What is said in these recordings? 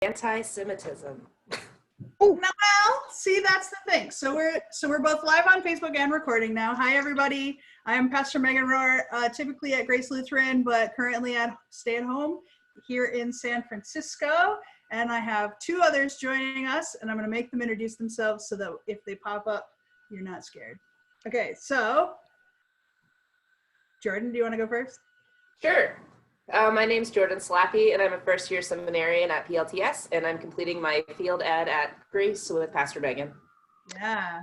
anti-Semitism. Oh, well, see, that's the thing. So we're both live on Facebook and recording now. Hi, everybody. I am Pastor Megan Rohrer, typically at Grace Lutheran, but currently at stay at home here in San Francisco. And I have two others joining us, and I'm going to make them introduce themselves so that if they pop up, you're not scared. Okay, so Jordan, do you want to go first? Sure. My name's Jordan Slappy, and I'm a first-year seminarian at PLTS, and I'm completing my field ed at Grace with Pastor Megan. Yeah.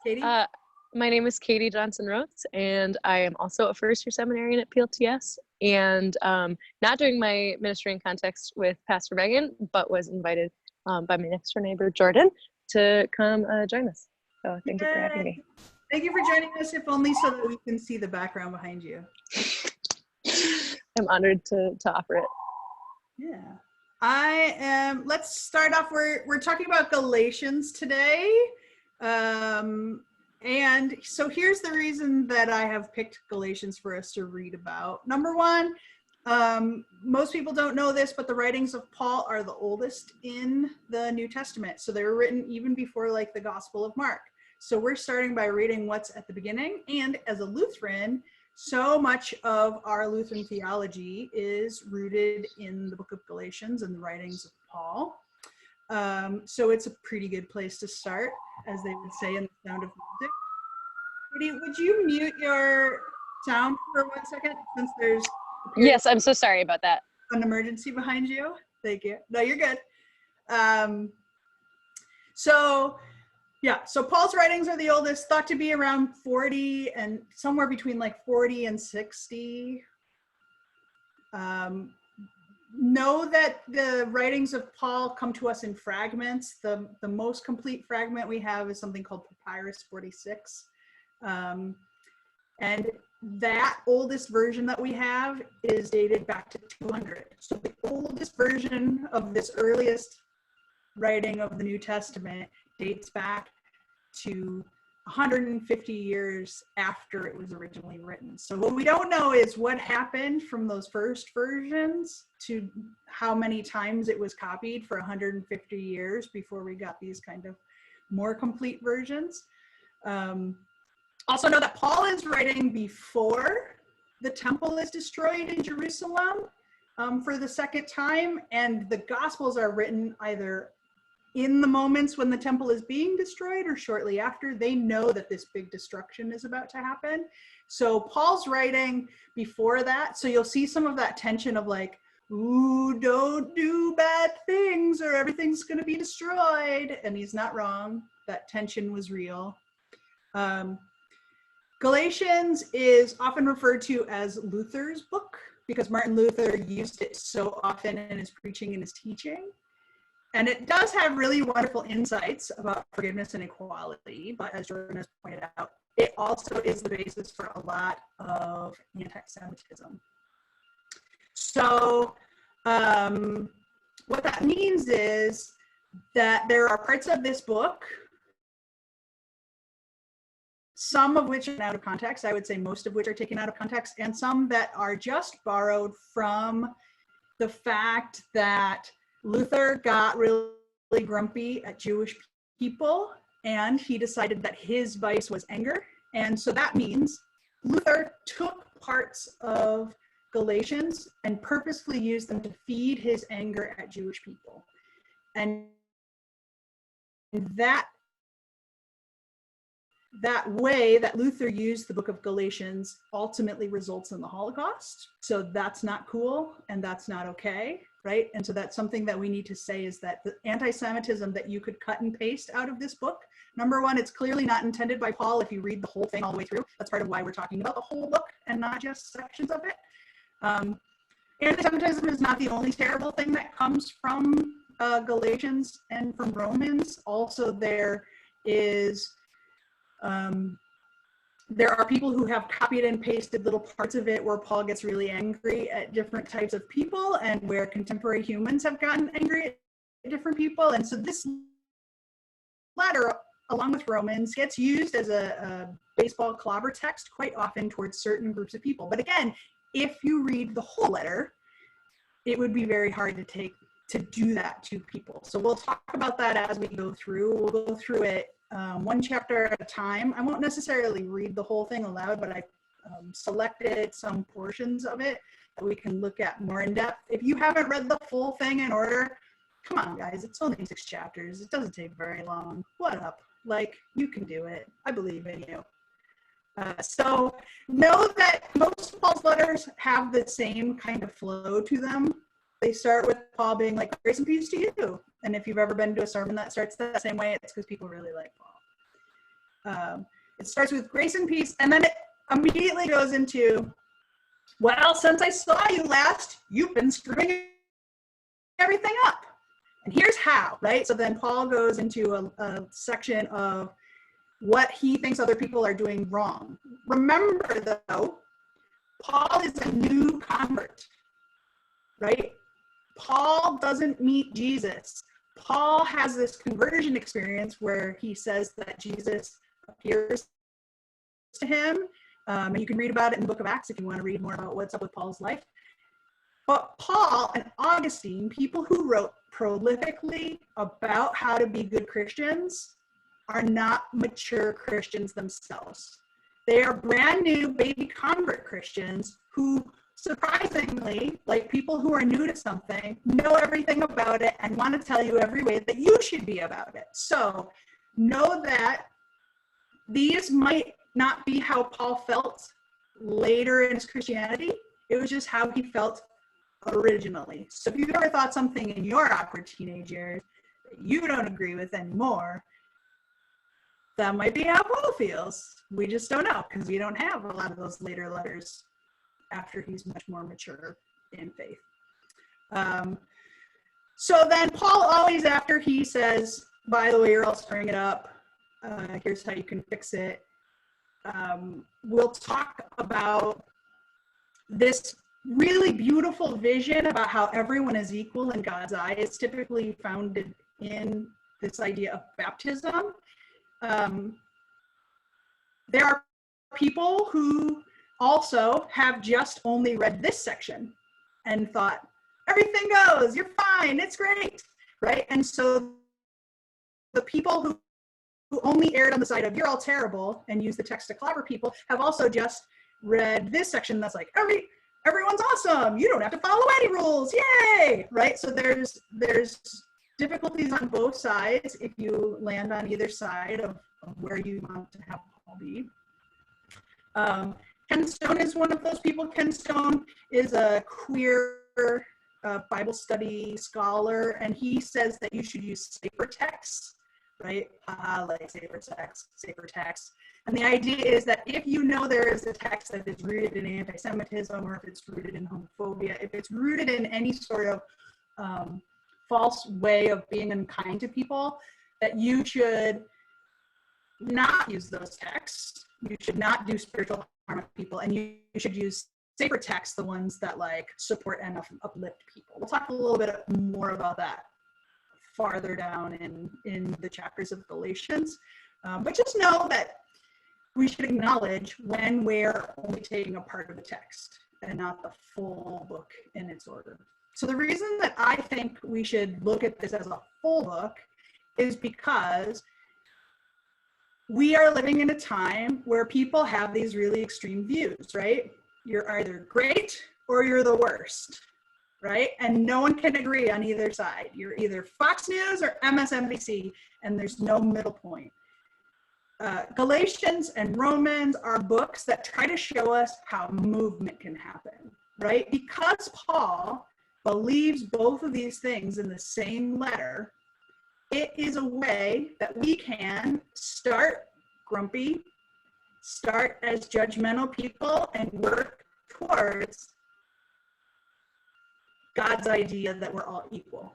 Katie? My name is Katie Johnson-Rhodes, and I am also a first-year seminarian at PLTS, and not doing my ministry in context with Pastor Megan, but was invited by my next-door neighbor, Jordan, to come join us. So thank you for having me. Thank you for joining us, if only so that we can see the background behind you. I'm honored to offer it. Yeah. Let's start off, we're talking about Galatians today. And so here's the reason that I have picked Galatians for us to read about. Number one, most people don't know this, but the writings of Paul are the oldest in the New Testament. So they were written even before like the Gospel of Mark. So we're starting by reading what's at the beginning. And as a Lutheran, so much of our Lutheran theology is rooted in the book of Galatians and the writings of Paul. So it's a pretty good place to start, as they would say in The Sound of Music. Katie, would you mute your sound for 1 second, since there's Yes, I'm so sorry about that. An emergency behind you? Thank you. No, you're good. So Paul's writings are the oldest, thought to be around 40 and somewhere between like 40 and 60. Know that the writings of Paul come to us in fragments. The most complete fragment we have is something called Papyrus 46. And that oldest version that we have is dated back to 200. So the oldest version of this earliest writing of the New Testament dates back to 150 years after it was originally written. So what we don't know is what happened from those first versions to how many times it was copied for 150 years before we got these kind of more complete versions. Also know that Paul is writing before the temple is destroyed in Jerusalem for the second time, and the Gospels are written either in the moments when the temple is being destroyed or shortly after. They know that this big destruction is about to happen. So Paul's writing before that. So you'll see some of that tension of like, ooh, don't do bad things or everything's going to be destroyed. And he's not wrong. That tension was real. Galatians is often referred to as Luther's book because Martin Luther used it so often in his preaching and his teaching. And it does have really wonderful insights about forgiveness and equality, but as Jordan has pointed out, it also is the basis for a lot of anti-Semitism. So what that means is that there are parts of this book, some of which are out of context, I would say most of which are taken out of context, and some that are just borrowed from the fact that Luther got really grumpy at Jewish people, and he decided that his vice was anger. And so that means Luther took parts of Galatians and purposefully used them to feed his anger at Jewish people. And that way that Luther used the book of Galatians ultimately results in the Holocaust. So that's not cool, and that's not okay. Right? And so that's something that we need to say, is that the anti-Semitism that you could cut and paste out of this book, number one, it's clearly not intended by Paul if you read the whole thing all the way through. That's part of why we're talking about the whole book and not just sections of it. Anti-Semitism is not the only terrible thing that comes from Galatians and from Romans. Also, there are people who have copied and pasted little parts of it where Paul gets really angry at different types of people, and where contemporary humans have gotten angry at different people. And so this letter, along with Romans, gets used as a baseball clobber text quite often towards certain groups of people. But again, if you read the whole letter, it would be very hard to take to do that to people. So we'll talk about that as we go through. We'll go through it one chapter at a time. I won't necessarily read the whole thing aloud, but I selected some portions of it that we can look at more in depth. If you haven't read the full thing in order, come on guys, it's only 6 chapters. It doesn't take very long. What up? Like, you can do it. I believe in you. So know that most of Paul's letters have the same kind of flow to them. They start with Paul being like, grace and peace to you. And if you've ever been to a sermon that starts that same way, it's because people really like Paul. It starts with grace and peace, and then it immediately goes into, well, since I saw you last, you've been screwing everything up. And here's how, right? So then Paul goes into a section of what he thinks other people are doing wrong. Remember, though, Paul is a new convert, right? Paul doesn't meet Jesus. Paul has this conversion experience where he says that Jesus appears to him. And you can read about it in the book of Acts if you want to read more about what's up with Paul's life. But Paul and Augustine, people who wrote prolifically about how to be good Christians, are not mature Christians themselves. They are brand new baby convert Christians who, surprisingly, like people who are new to something, know everything about it and want to tell you every way that you should be about it. So know that these might not be how Paul felt later in his Christianity. It was just how he felt originally. So if you've ever thought something in your awkward teenage years that you don't agree with anymore, that might be how Paul feels. We just don't know because we don't have a lot of those later letters after he's much more mature in faith. So then Paul always, after he says, by the way, you're all stirring it up, here's how you can fix it, we'll talk about this really beautiful vision about how everyone is equal in God's eye. It's typically founded in this idea of baptism. There are people who also have just only read this section and thought, everything goes, you're fine, it's great, right? And so the people who only erred on the side of you're all terrible and use the text to clobber people have also just read this section that's like, everyone's awesome, you don't have to follow any rules, yay, right? So there's difficulties on both sides if you land on either side of where you want to have Paul be. Ken Stone is one of those people. Ken Stone is a queer Bible study scholar, and he says that you should use safer texts, right? Like safer text. And the idea is that if you know there is a text that is rooted in anti-Semitism, or if it's rooted in homophobia, if it's rooted in any sort of false way of being unkind to people, that you should not use those texts. You should not do spiritual harm to people, and you should use safer texts, the ones that like support and uplift people. We'll talk a little bit more about that farther down in the chapters of Galatians. But just know that we should acknowledge when we're only taking a part of the text and not the full book in its order. So the reason that I think we should look at this as a full book is because we are living in a time where people have these really extreme views, right? You're either great or you're the worst, right? And no one can agree on either side. You're either Fox News or MSNBC, and there's no middle point. Galatians and Romans are books that try to show us how movement can happen, right? Because Paul believes both of these things in the same letter, it is a way that we can start grumpy, start as judgmental people, and work towards God's idea that we're all equal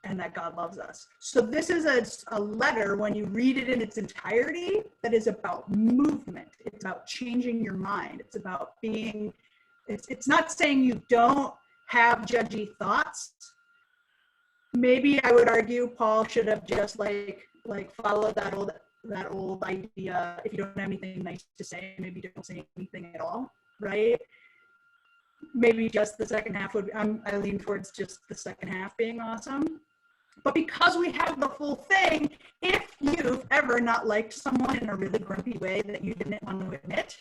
and that God loves us. So this is a letter, when you read it in its entirety, that is about movement. It's about changing your mind. It's about being, it's not saying you don't have judgy thoughts. Maybe I would argue Paul should have just like followed that old idea. If you don't have anything nice to say, maybe don't say anything at all, right? maybe just the second half would be, I lean towards just the second half being awesome. But because we have the full thing, if you've ever not liked someone in a really grumpy way that you didn't want to admit,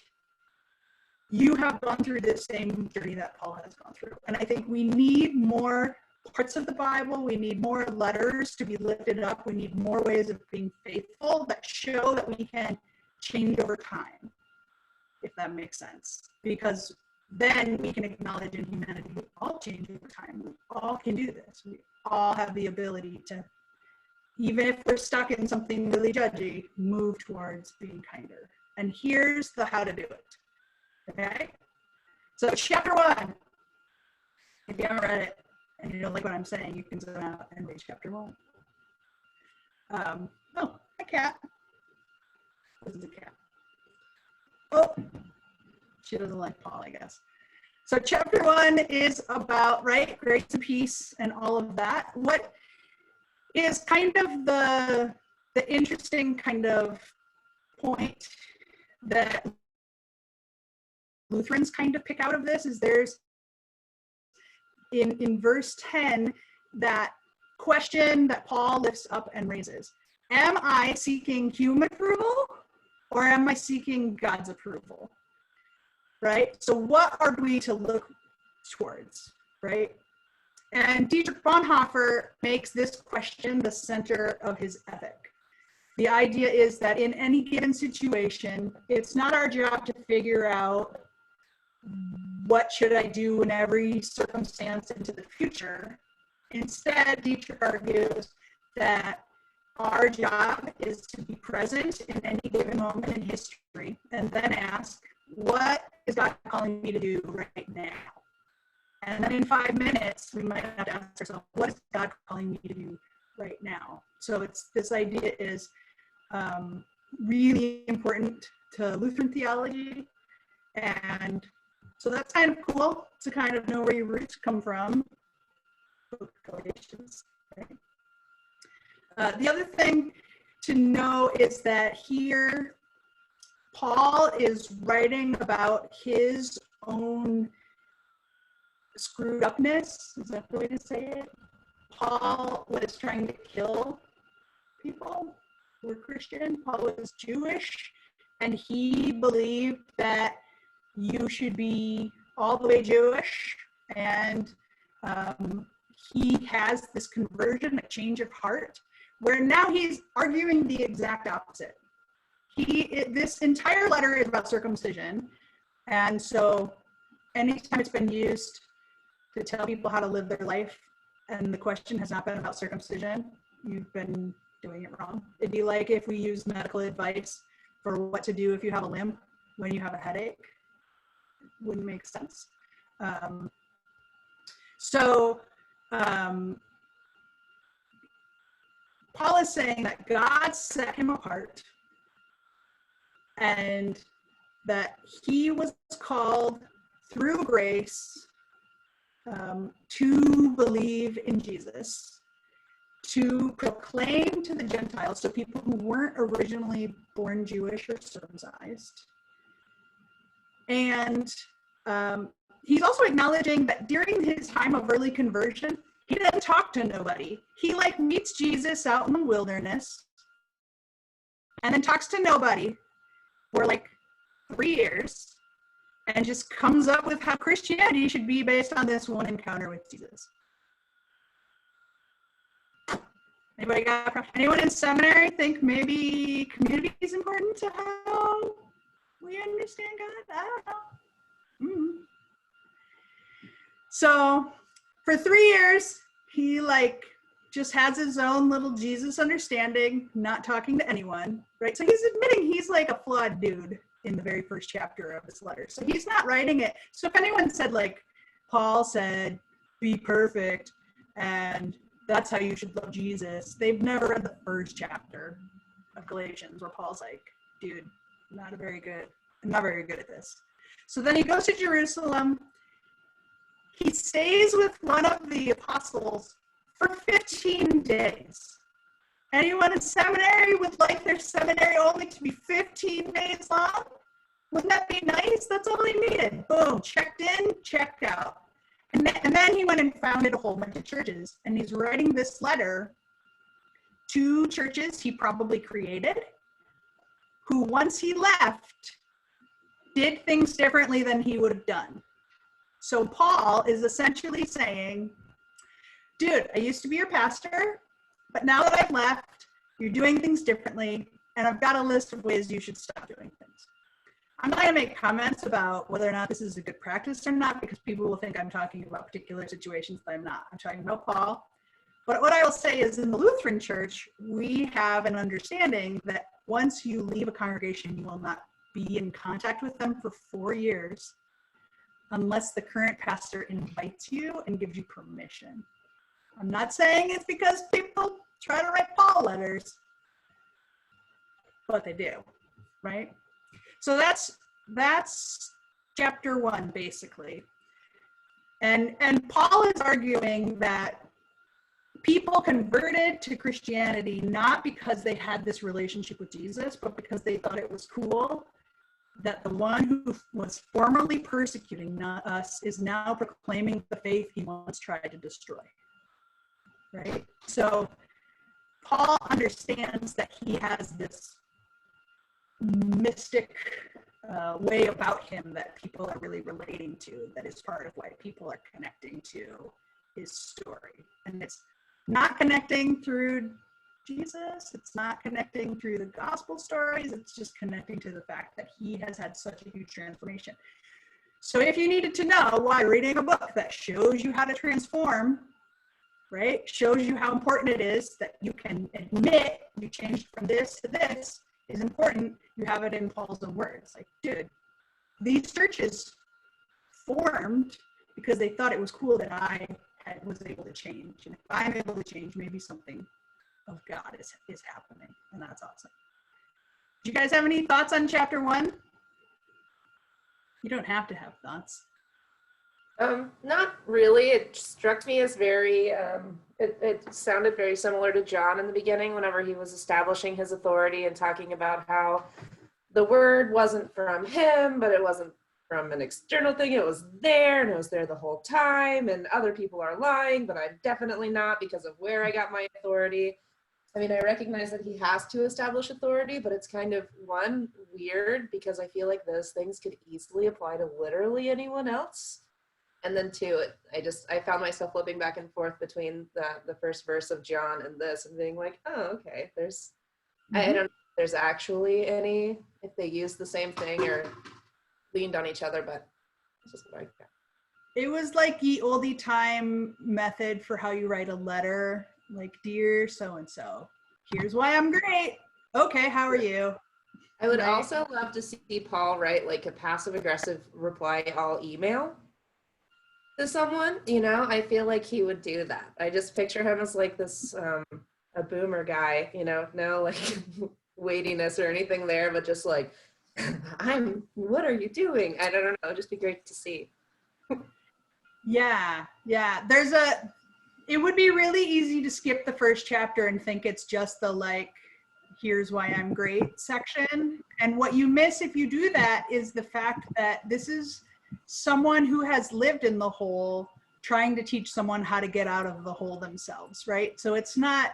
you have gone through the same journey that Paul has gone through. And I think we need more parts of the Bible. We need more letters to be lifted up. We need more ways of being faithful that show that we can change over time, if that makes sense. Because then we can acknowledge in humanity, we all change over time. We all can do this. We all have the ability to, even if we're stuck in something really judgy, move towards being kinder. And here's the how to do it. Okay? So chapter 1. If you haven't read it and you don't like what I'm saying, you can zoom out and read chapter 1. Oh, a cat. This is a cat. Oh, she doesn't like Paul, I guess. So chapter 1 is about, right, grace and peace and all of that. What is kind of the interesting kind of point that Lutherans kind of pick out of this is there's in verse 10 that question that Paul lifts up and raises. Am I seeking human approval or am I seeking God's approval? Right? So what are we to look towards, right? And Dietrich Bonhoeffer makes this question the center of his ethic. The idea is that in any given situation, it's not our job to figure out what should I do in every circumstance into the future. Instead, Dietrich argues that our job is to be present in any given moment in history and then ask, what is God calling me to do right now? And then in 5 minutes, we might have to ask ourselves, what is God calling me to do right now? So it's this idea is really important to Lutheran theology. And so that's kind of cool to kind of know where your roots come from. Galatians, right? The other thing to know is that here, Paul is writing about his own screwed upness. Is that the way to say it? Paul was trying to kill people who were Christian. Paul was Jewish, and he believed that you should be all the way Jewish. And he has this conversion, a change of heart, where now he's arguing the exact opposite. This entire letter is about circumcision. And so anytime it's been used to tell people how to live their life, and the question has not been about circumcision, you've been doing it wrong. It'd be like if we used medical advice for what to do if you have a limp when you have a headache. It wouldn't make sense. Paul is saying that God set him apart and that he was called through grace to believe in Jesus, to proclaim to the Gentiles, so people who weren't originally born Jewish or circumcised. And he's also acknowledging that during his time of early conversion, he didn't talk to nobody. He meets Jesus out in the wilderness and then talks to nobody for 3 years and just comes up with how Christianity should be based on this one encounter with Jesus. Anyone in seminary think maybe community is important to how we understand God? I don't know. So for 3 years, he just has his own little Jesus understanding, not talking to anyone, right? So he's admitting he's a flawed dude in the very first chapter of his letter. So he's not writing it. So if anyone said Paul said, be perfect, and that's how you should love Jesus, they've never read the first chapter of Galatians where Paul's dude, I'm not very good at this. So then he goes to Jerusalem. He stays with one of the apostles for 15 days. Anyone in seminary would like their seminary only to be 15 days long? Wouldn't that be nice? That's all he needed. Boom, checked in, checked out. And then he went and founded a whole bunch of churches. And he's writing this letter to churches he probably created, who once he left, did things differently than he would have done. So Paul is essentially saying, dude, I used to be your pastor, but now that I've left, you're doing things differently, and I've got a list of ways you should stop doing things. I'm not going to make comments about whether or not this is a good practice or not, because people will think I'm talking about particular situations that I'm not. I'm talking about Paul. But what I will say is, in the Lutheran Church, we have an understanding that once you leave a congregation, you will not be in contact with them for 4 years unless the current pastor invites you and gives you permission. I'm not saying it's because people try to write Paul letters, but they do, right? So that's chapter 1, basically. And Paul is arguing that people converted to Christianity not because they had this relationship with Jesus, but because they thought it was cool that the one who was formerly persecuting us is now proclaiming the faith he once tried to destroy, right? So Paul understands that he has this mystic way about him that people are really relating to, that is part of why people are connecting to his story. And it's not connecting through Jesus, it's not connecting through the gospel stories, it's just connecting to the fact that he has had such a huge transformation. So if you needed to know why reading a book that shows you how to transform, right, shows you how important it is that you can admit you changed from this to this is important, you have it in Paul's own words. Like, dude, these churches formed because they thought it was cool that I was able to change. And if I'm able to change, maybe something of God is happening. And that's awesome. Do you guys have any thoughts on chapter 1? You don't have to have thoughts. Not really. It struck me as very, it sounded very similar to John in the beginning whenever he was establishing his authority and talking about how the word wasn't from him, but it wasn't from an external thing. It was there, and it was there the whole time, and other people are lying, but I'm definitely not because of where I got my authority. I mean, I recognize that he has to establish authority, but it's kind of, one, weird because I feel like those things could easily apply to literally anyone else. And then 2, I found myself flipping back and forth between the first verse of John and this and being like, oh, okay, there's, I don't know if there's actually any, if they use the same thing or leaned on each other, but it's just what I got. It was like the oldie time method for how you write a letter, like, dear so-and-so, here's why I'm great. Okay, how are you? I would also love to see Paul write like a passive aggressive reply all email to someone, you know. I feel like he would do that. I just picture him as like this a boomer guy, you know, no like weightiness or anything there, but just like, what are you doing? I don't know, it'd just be great to see. Yeah, it would be really easy to skip the first chapter and think it's just the like, here's why I'm great section. And what you miss if you do that is the fact that this is someone who has lived in the hole trying to teach someone how to get out of the hole themselves, right? So it's not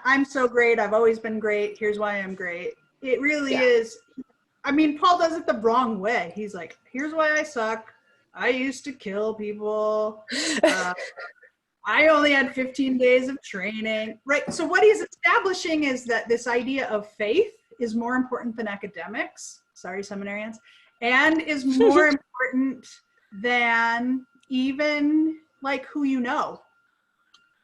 I'm so great, I've always been great, here's why I'm great. It really is. I mean, Paul does it the wrong way. He's like, here's why I suck. I used to kill people. I only had 15 days of training, right? So what he's establishing is that this idea of faith is more important than academics. Sorry, seminarians. And is more important than even like who you know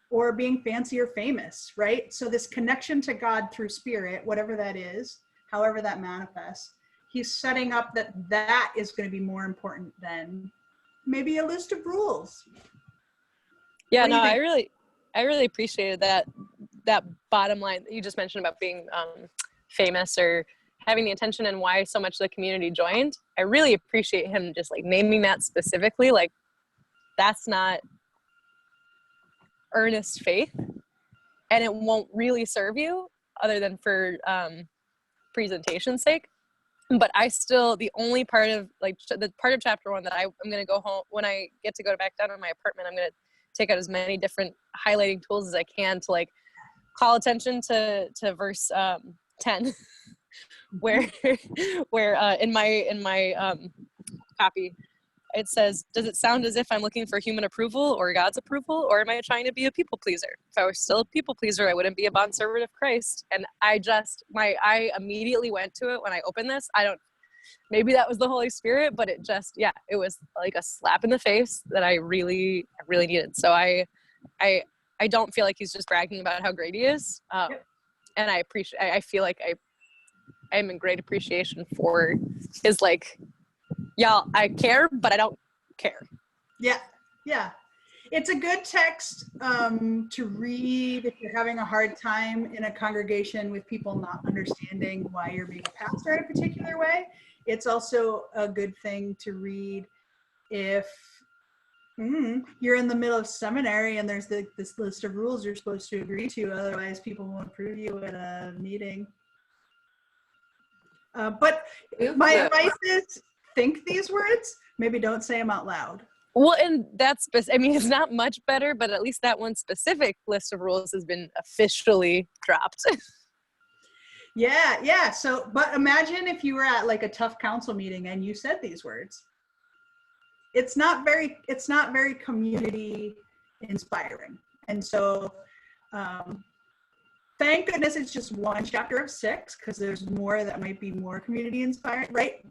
or being fancy or famous, right? So this connection to God through spirit, whatever that is, however that manifests, he's setting up that is going to be more important than maybe a list of rules. Yeah, no, I really appreciated that bottom line that you just mentioned about being famous or having the attention and why so much of the community joined. I really appreciate him just like naming that specifically. Like, that's not earnest faith, and it won't really serve you other than for presentation's sake. But I still, the only part of like the part of chapter 1 that I'm going to go home when I get to go back down to my apartment, I'm going to take out as many different highlighting tools as I can to like call attention to verse 10 where in my copy it says, does it sound as if I'm looking for human approval or God's approval, or am I trying to be a people pleaser? If I were still a people pleaser, I wouldn't be a bondservant of Christ. And I immediately went to it when I opened this. Maybe that was the Holy Spirit, but it was like a slap in the face that I really needed. So I don't feel like he's just bragging about how great he is. And I feel like I'm in great appreciation for his like, y'all, I care, but I don't care. Yeah. It's a good text to read if you're having a hard time in a congregation with people not understanding why you're being a pastor in a particular way. It's also a good thing to read if you're in the middle of seminary and there's this list of rules you're supposed to agree to, otherwise people won't approve you at a meeting. But my advice is, think these words, maybe don't say them out loud. Well, and it's not much better, but at least that one specific list of rules has been officially dropped. Yeah. So, but imagine if you were at like a tough council meeting and you said these words. It's not very community inspiring. And so, thank goodness it's just one chapter of 6, because there's more that might be more community inspiring, right?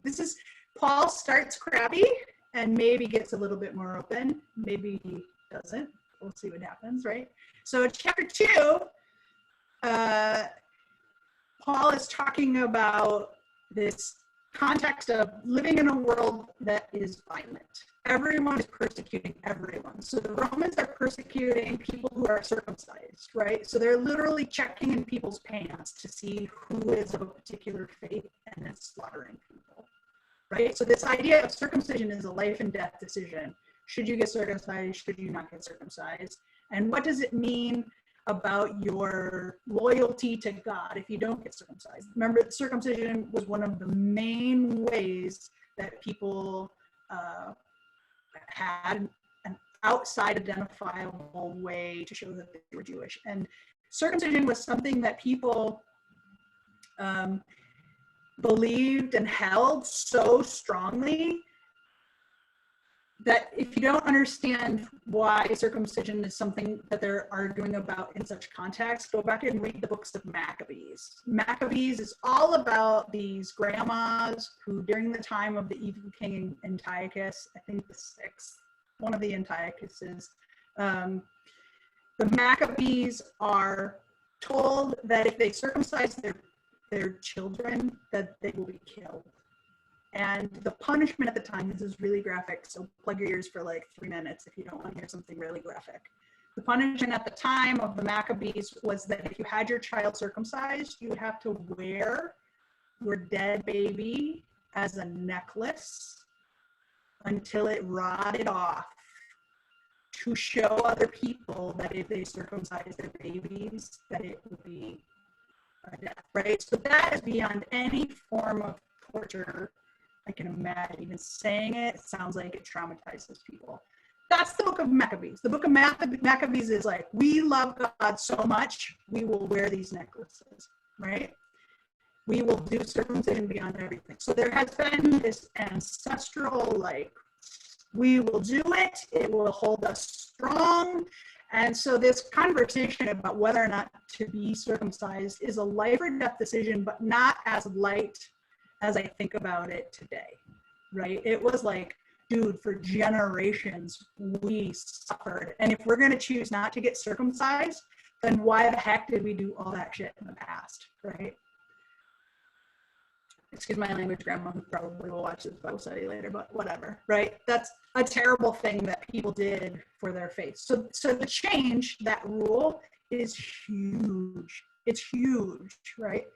Paul starts crabby and maybe gets a little bit more open. Maybe he doesn't. We'll see what happens, right? So chapter 2, Paul is talking about this context of living in a world that is violent. Everyone is persecuting everyone. So the Romans are persecuting people who are circumcised, right? So they're literally checking in people's pants to see who is of a particular faith and then slaughtering people, right? So this idea of circumcision is a life and death decision. Should you get circumcised? Should you not get circumcised? And what does it mean about your loyalty to God if you don't get circumcised? Remember, circumcision was one of the main ways that people had an outside identifiable way to show that they were Jewish. And circumcision was something that people believed and held so strongly that if you don't understand why circumcision is something that they're arguing about in such context, go back and read the books of Maccabees. Maccabees is all about these grandmas who, during the time of the evil king Antiochus, I think the 6th, one of the Antiochuses, the Maccabees are told that if they circumcise their children, that they will be killed. And the punishment at the time, this is really graphic, so plug your ears for like 3 minutes if you don't want to hear something really graphic. The punishment at the time of the Maccabees was that if you had your child circumcised, you would have to wear your dead baby as a necklace until it rotted off, to show other people that if they circumcise their babies, that it would be a death, right? So that is beyond any form of torture I can imagine. Even saying it sounds like it traumatizes people. That's the book of Maccabees. The book of Maccabees is like, we love God so much, we will wear these necklaces, right? We will do circumcision beyond everything. So there has been this ancestral, like, we will do it, it will hold us strong. And so this conversation about whether or not to be circumcised is a life or death decision, but not as light as I think about it today, right? It was like, dude, for generations, we suffered. And if we're gonna choose not to get circumcised, then why the heck did we do all that shit in the past, right? Excuse my language, grandma, who probably will watch this Bible study later, but whatever, right? That's a terrible thing that people did for their faith. So to change that rule is huge. It's huge, right?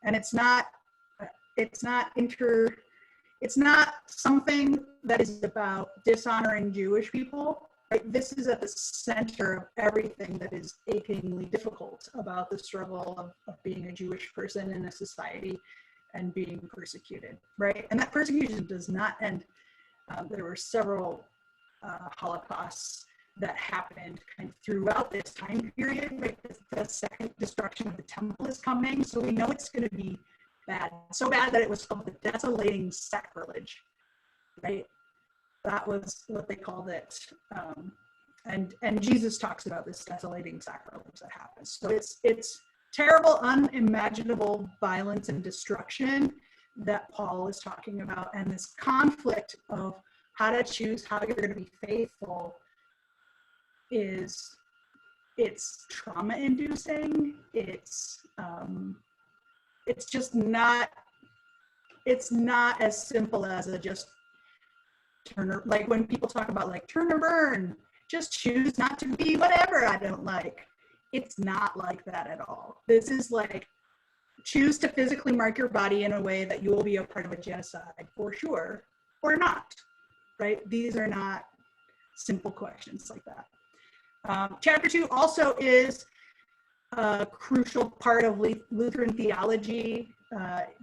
And it's not something that is about dishonoring Jewish people, right? This is at the center of everything that is achingly difficult about the struggle of being a Jewish person in a society and being persecuted, right? And that persecution does not end. There were several Holocausts that happened kind of throughout this time period, right? The second destruction of the temple is coming, so we know it's going to be bad. So bad that it was called the desolating sacrilege, right? That was what they called it. And Jesus talks about this desolating sacrilege that happens. So it's terrible, unimaginable violence and destruction that Paul is talking about, and this conflict of how to choose how you're going to be faithful it's trauma inducing. It's just not, it's not as simple as a just turn or, like when people talk about like turn or burn, just choose not to be whatever I don't like. It's not like that at all. This is like choose to physically mark your body in a way that you will be a part of a genocide for sure or not, right? These are not simple questions like that. Chapter 2 also is a crucial part of Lutheran theology.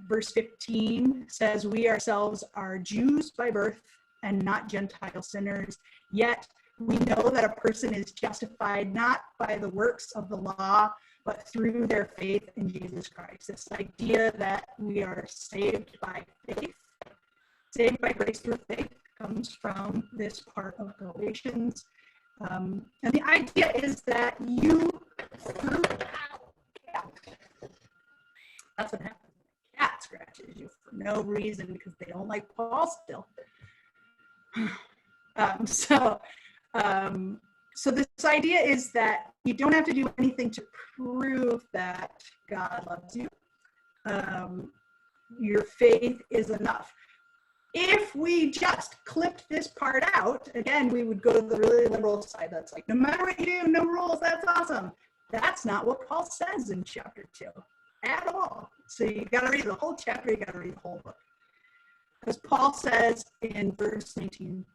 Verse 15 says, we ourselves are Jews by birth and not Gentile sinners, yet we know that a person is justified not by the works of the law, but through their faith in Jesus Christ. This idea that we are saved by faith, saved by grace through faith, comes from this part of Galatians. And the idea is that you, that's what happens. The cat scratches you for no reason because they don't like Paul still. So this idea is that you don't have to do anything to prove that God loves you. Your faith is enough. If we just clipped this part out, again, we would go to the really liberal side. That's like, no matter what you do, no rules, that's awesome. That's not what Paul says in chapter 2 at all. So you got to read the whole chapter, you got to read the whole book. Because Paul says in verse 19,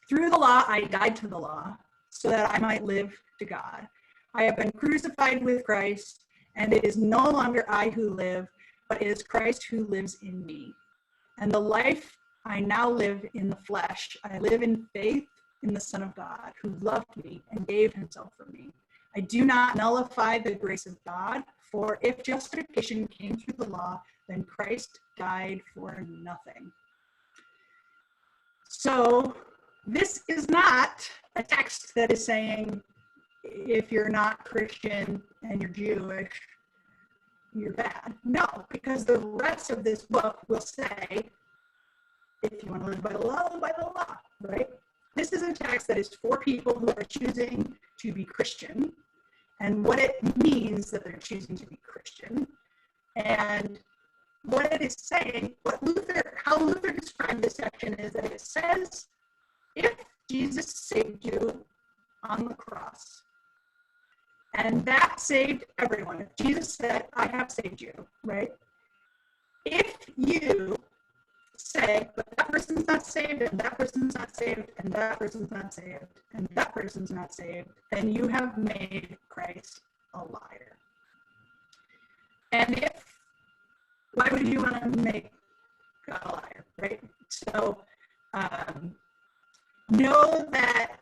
through the law, I died to the law so that I might live to God. I have been crucified with Christ, and it is no longer I who live, but it is Christ who lives in me. And the life I now live in the flesh, I live in faith in the Son of God, who loved me and gave himself for me. I do not nullify the grace of God, for if justification came through the law, then Christ died for nothing. So this is not a text that is saying, if you're not Christian and you're Jewish, you're bad. No, because the rest of this book will say, if you want to live by the law, live by the law, right? This is a text that is for people who are choosing to be Christian and what it means that they're choosing to be Christian. And what it is saying, how Luther described this section is that it says, if Jesus saved you on the cross, and that saved everyone. If Jesus said, I have saved you, right? If you say, but that person's not saved, and that person's not saved, and that person's not saved, and that person's not saved, then you have made Christ a liar. And why would you want to make God a liar, right? So know that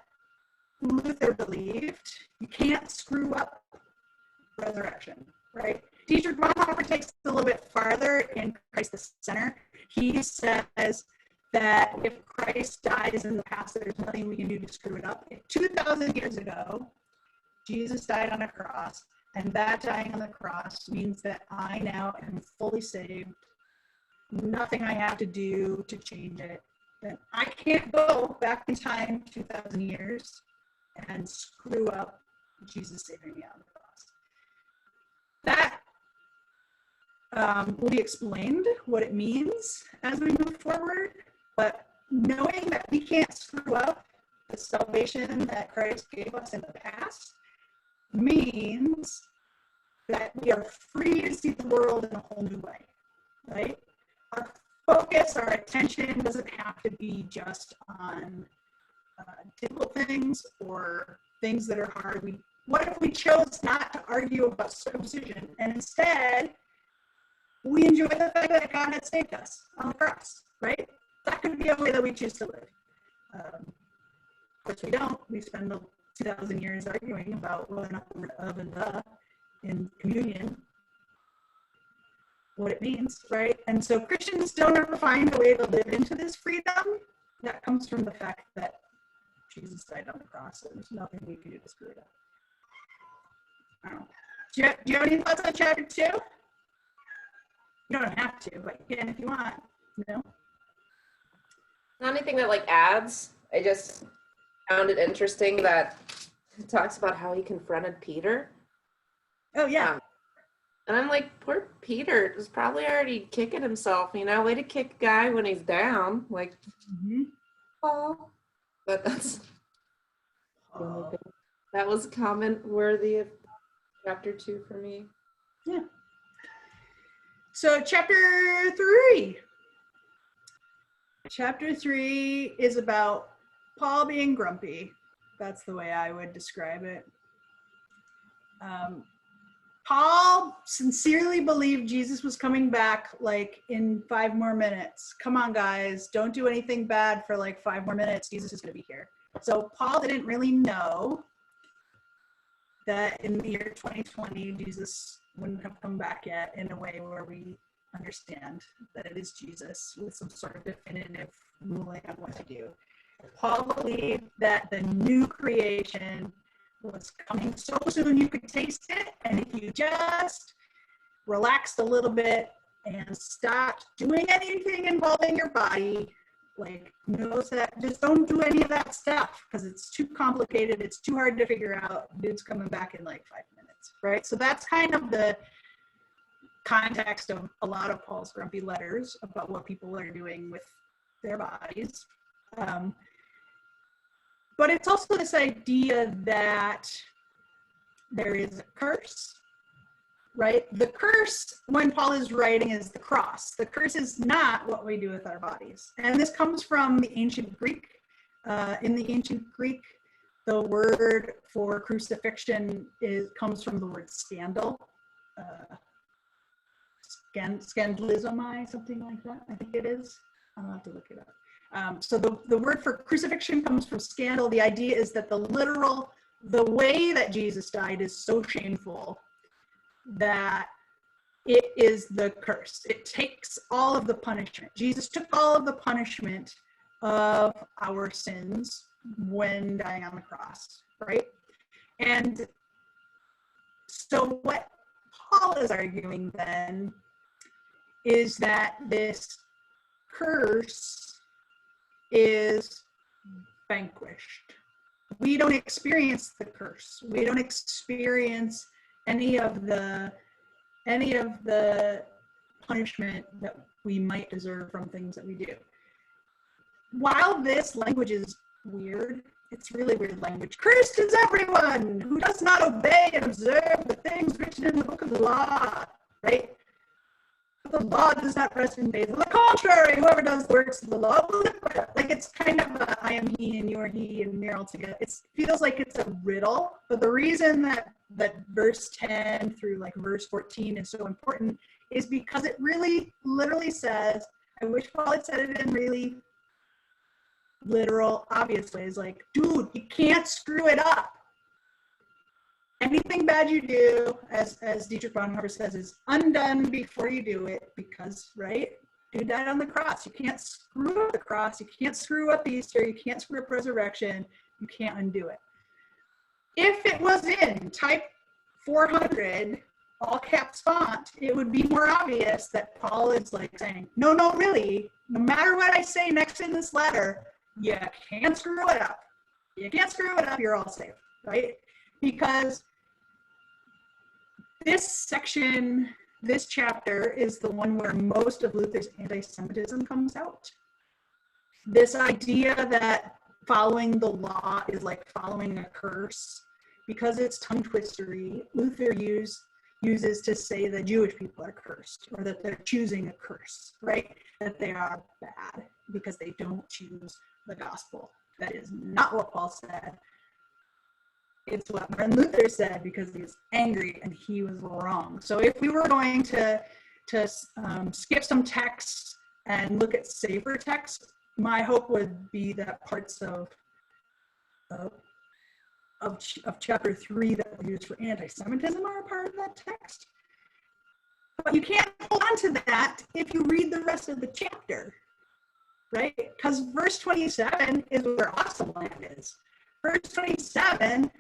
Luther believed you can't screw up resurrection, right? Dietrich Bonhoeffer takes it a little bit farther in Christ the Center. He says that if Christ dies in the past, there's nothing we can do to screw it up. 2,000 years ago, Jesus died on a cross, and that dying on the cross means that I now am fully saved. Nothing I have to do to change it. Then I can't go back in time 2,000 years and screw up Jesus saving me on the cross. That will be explained what it means as we move forward, but knowing that we can't screw up the salvation that Christ gave us in the past means that we are free to see the world in a whole new way, right? Our focus, our attention doesn't have to be just on difficult things or things that are hard. What if we chose not to argue about circumcision and instead we enjoy the fact that God had saved us on the cross, right? That could be a way that we choose to live. Of course, we don't. We spend 2,000 years arguing about whether or not the word of and the in communion, what it means, right? And so Christians don't ever find a way to live into this freedom. That comes from the fact that Jesus died on the cross, and there's nothing we can do to screw it up. I don't know. Do you have any thoughts on chapter 2? You don't have to, but you can if you want. Not anything that like adds. I just found it interesting that it talks about how he confronted Peter. Oh yeah. And I'm like, poor Peter is probably already kicking himself, way to kick a guy when he's down. Like, oh, but that's the only thing. That was a comment worthy of chapter 2 for me. Yeah. So chapter 3. Chapter 3 is about Paul being grumpy. That's the way I would describe it. Paul sincerely believed Jesus was coming back like in 5 more minutes. Come on, guys, don't do anything bad for like 5 more minutes. Jesus is going to be here. So Paul didn't really know that in the year 2020, Jesus wouldn't have come back yet in a way where we understand that it is Jesus with some sort of definitive ruling on what to do. Paul believed that the new creation was coming so soon you could taste it, and if you just relaxed a little bit and stopped doing anything involving your body, like knows that, just don't do any of that stuff because it's too complicated, it's too hard to figure out. Dude's coming back in like 5 minutes, right? So that's kind of the context of a lot of Paul's grumpy letters about what people are doing with their bodies. But it's also this idea that there is a curse, right? The curse, when Paul is writing, is the cross. The curse is not what we do with our bodies. And this comes from the ancient Greek. In the ancient Greek, the word for crucifixion comes from the word scandal. Scandalizomai, something like that, I think it is. I'll have to look it up. So the word for crucifixion comes from scandal. The idea is that the way that Jesus died is so shameful that it is the curse. It takes all of the punishment. Jesus took all of the punishment of our sins when dying on the cross, right? And so what Paul is arguing then is that this curse is vanquished. We don't experience the curse. We don't experience any of the punishment that we might deserve from things that we do. While this language is weird, it's really weird language. Cursed is everyone who does not obey and observe the things written in the book of the law, right? The law does not rest in faith. On the contrary, whoever does the works of the law will live by it. Like it's kind of a, I am he and you are he and we're all together. It feels like it's a riddle, but the reason that verse 10 through like verse 14 is so important is because it really literally says, I wish Paul had said it in really literal, obvious ways, like, dude, you can't screw it up. Anything bad you do, as Dietrich Bonhoeffer says, is undone before you do it because, right? Dude died on the cross. You can't screw up the cross. You can't screw up Easter. You can't screw up resurrection. You can't undo it. If it was in type 400, all caps font, it would be more obvious that Paul is like saying, no, really, no matter what I say next in this letter, you can't screw it up. You can't screw it up, you're all safe, right? Because this section, this chapter is the one where most of Luther's anti-Semitism comes out. This idea that following the law is like following a curse, because it's tongue twistery, Luther uses to say that Jewish people are cursed, or that they're choosing a curse, right? That they are bad because they don't choose the gospel. That is not what Paul said. It's what Martin Luther said because he was angry and he was wrong. So if we were going to to skip some texts and look at safer texts, my hope would be that parts of chapter 3 that were used for anti-Semitism are a part of that text. But you can't hold on to that if you read the rest of the chapter, right? Because verse 27 is where awesome land is. Verse 27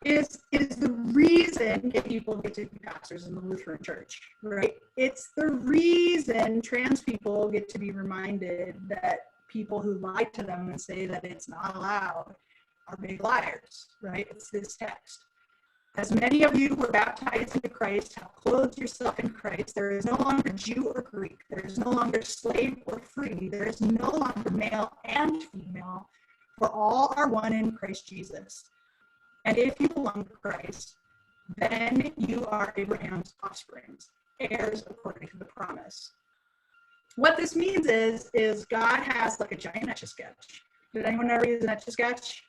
is the reason gay people get to be pastors in the Lutheran Church, right? It's the reason trans people get to be reminded that people who lie to them and say that it's not allowed are big liars, right? It's this text. As many of you who were baptized into Christ have clothed yourself in Christ. There is no longer Jew or Greek. There is no longer slave or free. There is no longer male and female, for all are one in Christ Jesus. And if you belong to Christ, then you are Abraham's offspring, heirs according to the promise. What this means is God has like a giant Etch-a-Sketch. Did anyone ever use an Etch-a-Sketch?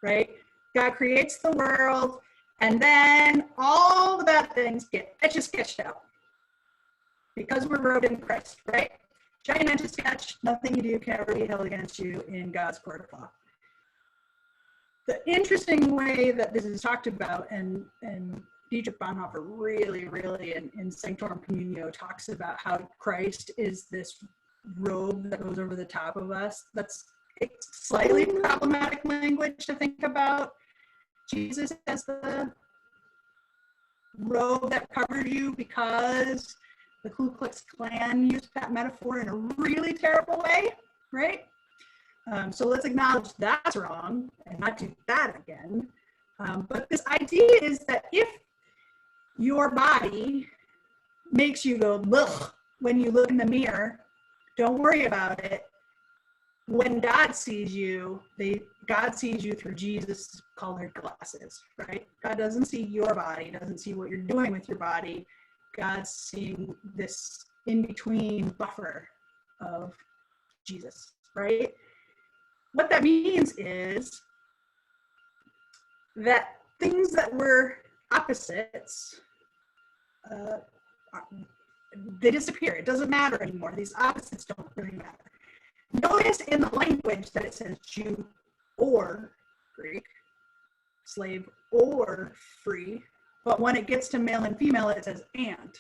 Right? God creates the world, and then all the bad things get Etch-a-Sketched out because we're robed in Christ, right? Giant Etch-a-Sketch, nothing you do can ever be held against you in God's court of law. The interesting way that this is talked about, and Dietrich Bonhoeffer really in Sanctorum Communio talks about how Christ is this robe that goes over the top of us. That's slightly problematic language to think about. Jesus as the robe that covers you because the Ku Klux Klan used that metaphor in a really terrible way, right? So let's acknowledge that's wrong and not do that again. But this idea is that if your body makes you go, ugh, when you look in the mirror, don't worry about it. When God sees you, God sees you through Jesus' colored glasses, right? God doesn't see your body, doesn't see what you're doing with your body. God's seeing this in-between buffer of Jesus, right? What that means is that things that were opposites, they disappear. It doesn't matter anymore. These opposites don't really matter. Notice in the language that it says Jew or Greek, slave or free, but when it gets to male and female, it says and.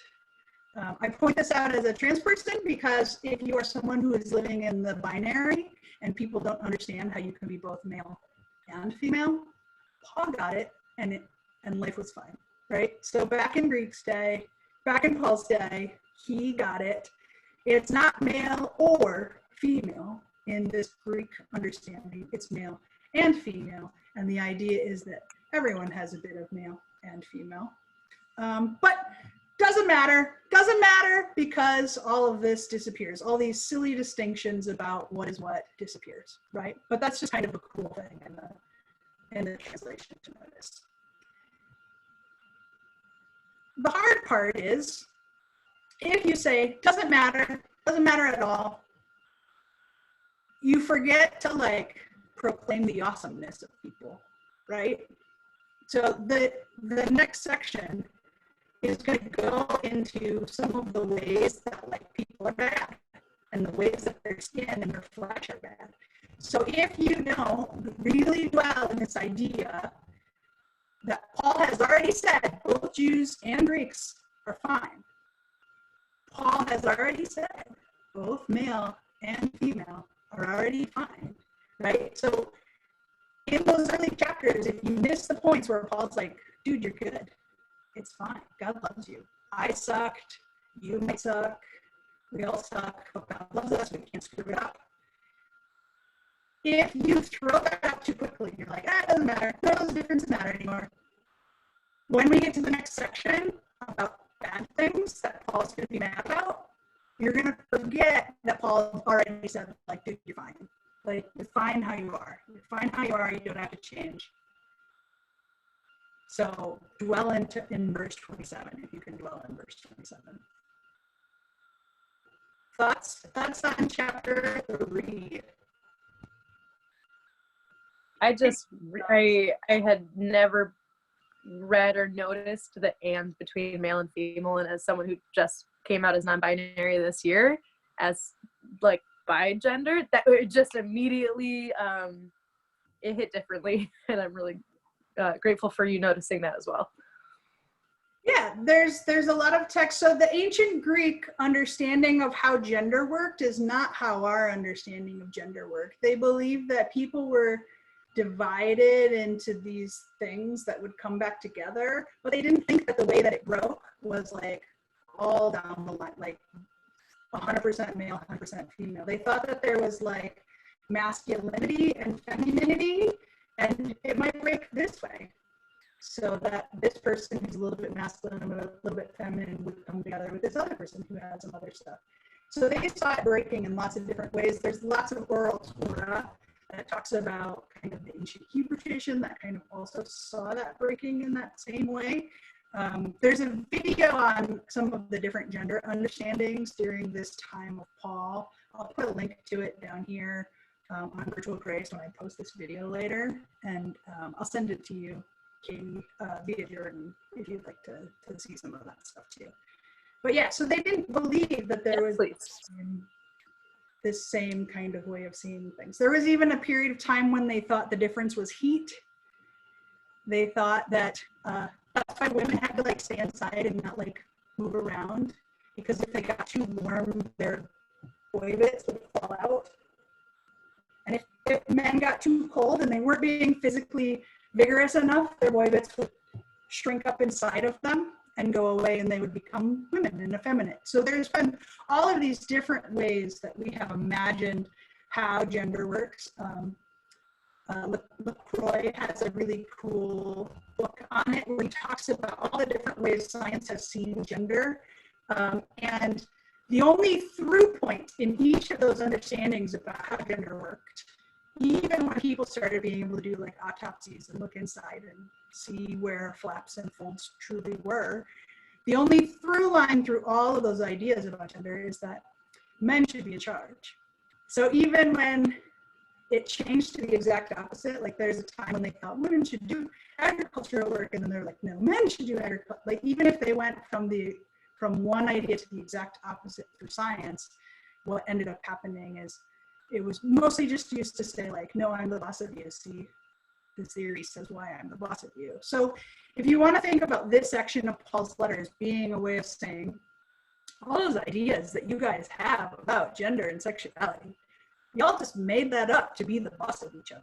I point this out as a trans person because if you are someone who is living in the binary and people don't understand how you can be both male and female, Paul got it and life was fine, right? So back in Greek's day, back in Paul's day, he got it. It's not male or female in this Greek understanding. It's male and female. And the idea is that everyone has a bit of male and female. But doesn't matter because all of this disappears. All these silly distinctions about what is what disappears, right? But that's just kind of a cool thing in the translation to notice. The hard part is if you say, doesn't matter at all, you forget to like proclaim the awesomeness of people, right? So the next section is going to go into some of the ways that like people are bad and the ways that their skin and their flesh are bad. So if you don't really dwell in this idea that Paul has already said both Jews and Greeks are fine. Paul has already said both male and female are already fine, right? So in those early chapters, if you miss the points where Paul's like, dude, you're good. It's fine. God loves you. I sucked. You might suck. We all suck. But God loves us. We can't screw it up. If you throw that out too quickly, you're like, it doesn't matter. No, those differences matter anymore. When we get to the next section about bad things that Paul's going to be mad about, you're going to forget that Paul already said, like, dude, you're fine. Like, you're fine how you are. You're fine how you are. You don't have to change. So dwell in verse 27, if you can dwell in verse 27. Thoughts on chapter 3? I had never read or noticed the and between male and female, and as someone who just came out as non-binary this year as like bi-gender, that it just immediately it hit differently, and I'm really grateful for you noticing that as well. Yeah, there's a lot of text. So the ancient Greek understanding of how gender worked is not how our understanding of gender worked. They believed that people were divided into these things that would come back together, but they didn't think that the way that it broke was like all down the line, like 100% male, 100% female. They thought that there was like masculinity and femininity, and it might break this way, so that this person who's a little bit masculine and a little bit feminine would come together with this other person who has some other stuff. So they saw it breaking in lots of different ways. There's lots of oral Torah that talks about kind of the ancient Hebrew tradition that kind of also saw that breaking in that same way. There's a video on some of the different gender understandings during this time of Paul. I'll put a link to it down here on Virtual Grace when I post this video later, and I'll send it to you, Katie, via Jordan, if you'd like to see some of that stuff too. But yeah, so they didn't believe that there was this same kind of way of seeing things. There was even a period of time when they thought the difference was heat. They thought that that's why women had to like stay inside and not like move around, because if they got too warm, their boy bits would fall out. And if men got too cold and they weren't being physically vigorous enough, their boy bits would shrink up inside of them and go away, and they would become women and effeminate. So there's been all of these different ways that we have imagined how gender works. LaCroix has a really cool book on it where he talks about all the different ways science has seen gender. And the only through point in each of those understandings about how gender worked, even when people started being able to do like autopsies and look inside and see where flaps and folds truly were, the only through line through all of those ideas about gender is that men should be in charge. So even when it changed to the exact opposite, like there's a time when they thought women should do agricultural work, and then they're like, no, men should do agriculture. Like even if they went from one idea to the exact opposite through science, what ended up happening is it was mostly just used to say like, no, I'm the boss of you. See, the theory says why I'm the boss of you. So if you want to think about this section of Paul's letters being a way of saying all those ideas that you guys have about gender and sexuality, y'all just made that up to be the boss of each other.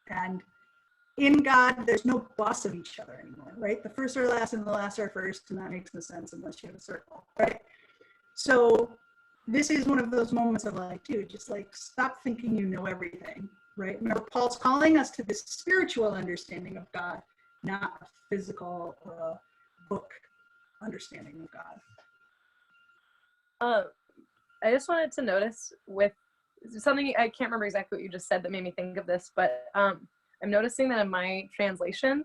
And in God, there's no boss of each other anymore, right? The first are last and the last are first, and that makes no sense unless you have a circle, right? So this is one of those moments of like, dude, just like stop thinking you know everything, right? Remember, Paul's calling us to this spiritual understanding of God, not a physical or a book understanding of God. I just wanted to notice with something, I can't remember exactly what you just said that made me think of this, but I'm noticing that in my translation,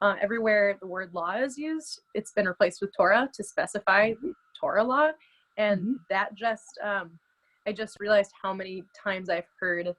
everywhere the word law is used, it's been replaced with Torah to specify Torah law. And that just, I just realized how many times I've heard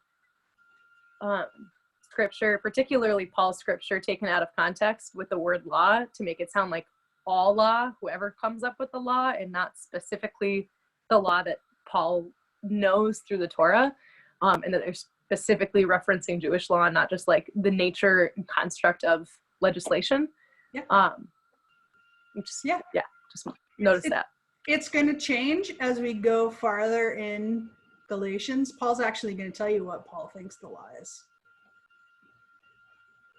scripture, particularly Paul's scripture, taken out of context with the word law to make it sound like all law, whoever comes up with the law, and not specifically the law that Paul knows through the Torah, and that they're specifically referencing Jewish law and not just like the nature and construct of legislation. Just notice that. It's going to change as we go farther in Galatians. Paul's actually going to tell you what Paul thinks the law is.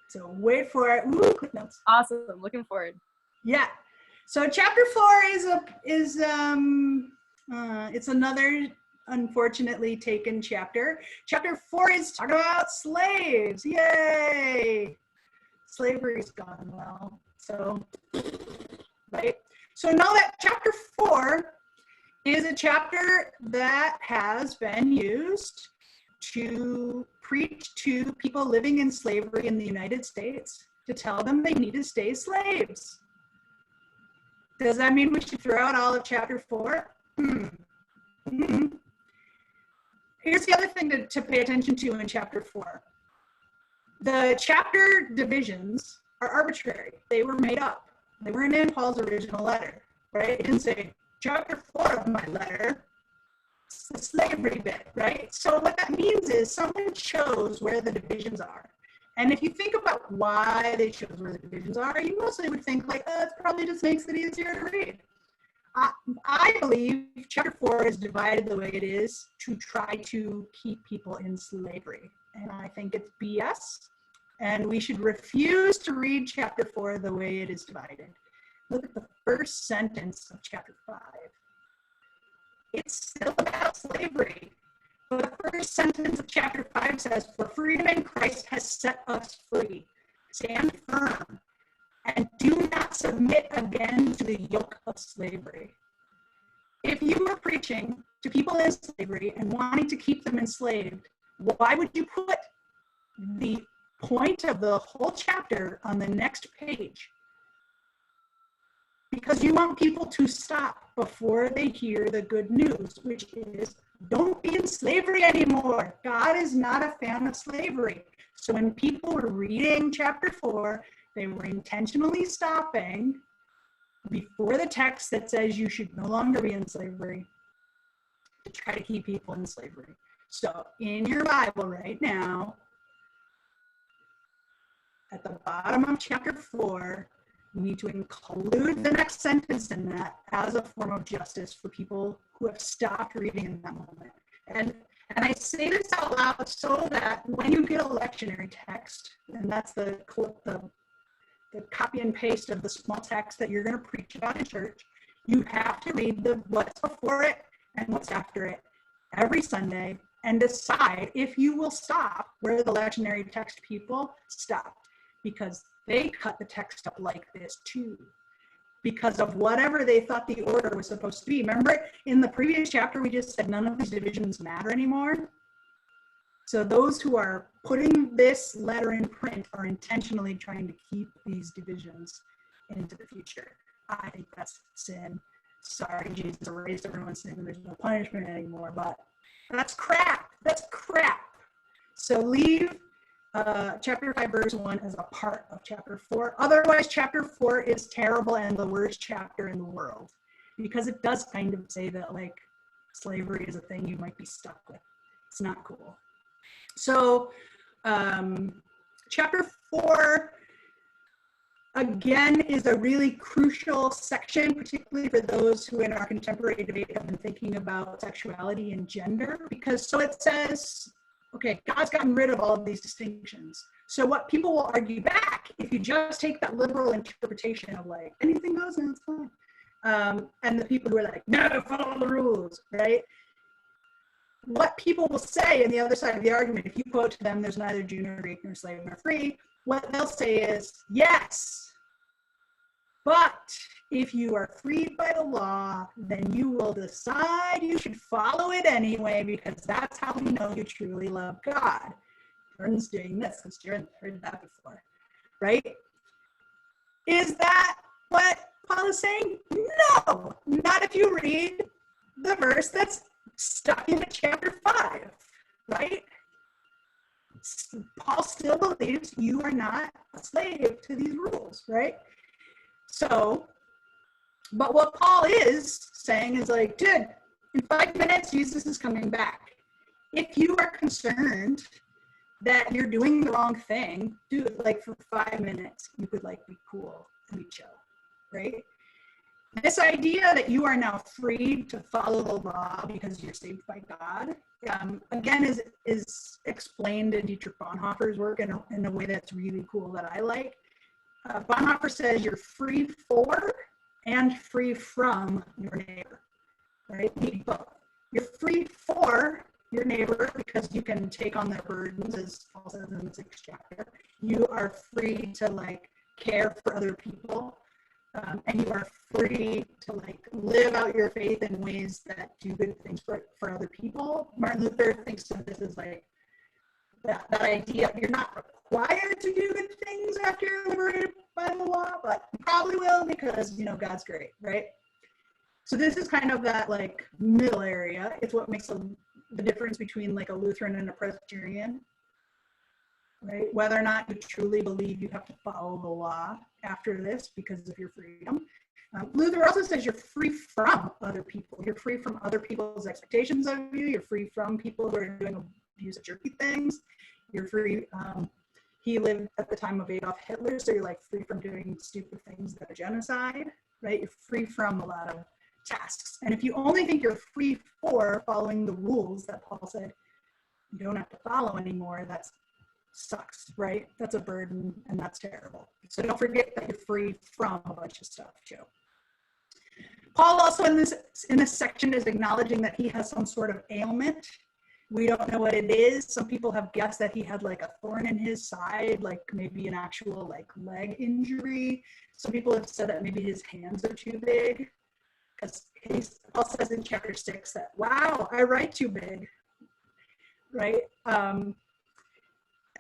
So wait for it. Ooh, quick notes. Awesome. I'm looking forward. Yeah. So chapter 4 is it's another unfortunately taken chapter. Chapter 4 is talking about slaves. Yay! Slavery's gone well. So, right. So know that chapter 4 is a chapter that has been used to preach to people living in slavery in the United States to tell them they need to stay slaves. Does that mean we should throw out all of chapter 4? Here's the other thing to pay attention to in chapter 4. The chapter divisions are arbitrary. They were made up. They weren't in Paul's original letter, right? It didn't say, chapter 4 of my letter, it's the slavery bit, right? So what that means is someone chose where the divisions are. And if you think about why they chose where the divisions are, you mostly would think like, oh, it probably just makes it easier to read. I believe chapter 4 is divided the way it is to try to keep people in slavery. And I think it's BS. And we should refuse to read chapter 4 the way it is divided. Look at the first sentence of chapter 5. It's still about slavery. But the first sentence of chapter 5 says, for freedom in Christ has set us free. Stand firm and do not submit again to the yoke of slavery. If you are preaching to people in slavery and wanting to keep them enslaved, why would you put the point of the whole chapter on the next page? Because you want people to stop before they hear the good news, which is don't be in slavery anymore. God is not a fan of slavery. So when people were reading chapter 4, they were intentionally stopping before the text that says you should no longer be in slavery to try to keep people in slavery. So in your Bible right now, at the bottom of chapter 4, you need to include the next sentence in that as a form of justice for people who have stopped reading in that moment. And I say this out loud so that when you get a lectionary text, and that's the copy and paste of the small text that you're going to preach about in church, you have to read what's before it and what's after it every Sunday and decide if you will stop where the lectionary text people stopped, because they cut the text up like this too, because of whatever they thought the order was supposed to be. Remember in the previous chapter, we just said none of these divisions matter anymore. So those who are putting this letter in print are intentionally trying to keep these divisions into the future. I think that's sin. Sorry, Jesus erased everyone's sin and there's no punishment anymore, but that's crap. That's crap. So leave chapter 5, verse 1 as a part of chapter 4. Otherwise, chapter 4 is terrible and the worst chapter in the world, because it does kind of say that like slavery is a thing you might be stuck with. It's not cool. So chapter 4, again, is a really crucial section, particularly for those who in our contemporary debate have been thinking about sexuality and gender, because so it says, okay, God's gotten rid of all of these distinctions. So what people will argue back, if you just take that liberal interpretation of like, anything goes and it's fine. And the people who are like, no, follow the rules, right? What people will say on the other side of the argument, if you quote to them, there's neither Jew nor Greek nor slave nor free, what they'll say is, yes, but if you are freed by the law, then you will decide you should follow it anyway, because that's how we know you truly love God. Jordan's doing this, because Jordan heard that before, right? Is that what Paul is saying? No, not if you read the verse that's stuck into chapter 5, right? Paul still believes you are not a slave to these rules, right? So, but what Paul is saying is like, dude, in 5 minutes, Jesus is coming back. If you are concerned that you're doing the wrong thing, dude, like for 5 minutes, you could like be cool and be chill, right? This idea that you are now free to follow the law because you're saved by God, again, is explained in Dietrich Bonhoeffer's work in a way that's really cool that I like. Bonhoeffer says you're free for and free from your neighbor, right? You need both. You're free for your neighbor because you can take on their burdens, as Paul says in the 6th chapter. You are free to like care for other people. And you are free to like live out your faith in ways that do good things for other people. Martin Luther thinks of this as like that idea. You're not required to do good things after you're liberated by the law, but you probably will because, you know, God's great, right? So this is kind of that like middle area. It's what makes the difference between like a Lutheran and a Presbyterian. right? Whether or not you truly believe you have to follow the law after this because of your freedom. Luther also says you're free from other people. You're free from other people's expectations of you. You're free from people who are doing abuse of jerky things. You're free. He lived at the time of Adolf Hitler, so you're like free from doing stupid things that are genocide, right? You're free from a lot of tasks. And if you only think you're free for following the rules that Paul said you don't have to follow anymore, that sucks, right? That's a burden, and that's terrible. So don't forget that you're free from a bunch of stuff too. Paul also in this section is acknowledging that he has some sort of ailment. We don't know what it is. Some people have guessed that he had like a thorn in his side, like maybe an actual like leg injury. Some people have said that maybe his hands are too big, because Paul says in chapter 6 that, wow, I write too big, right?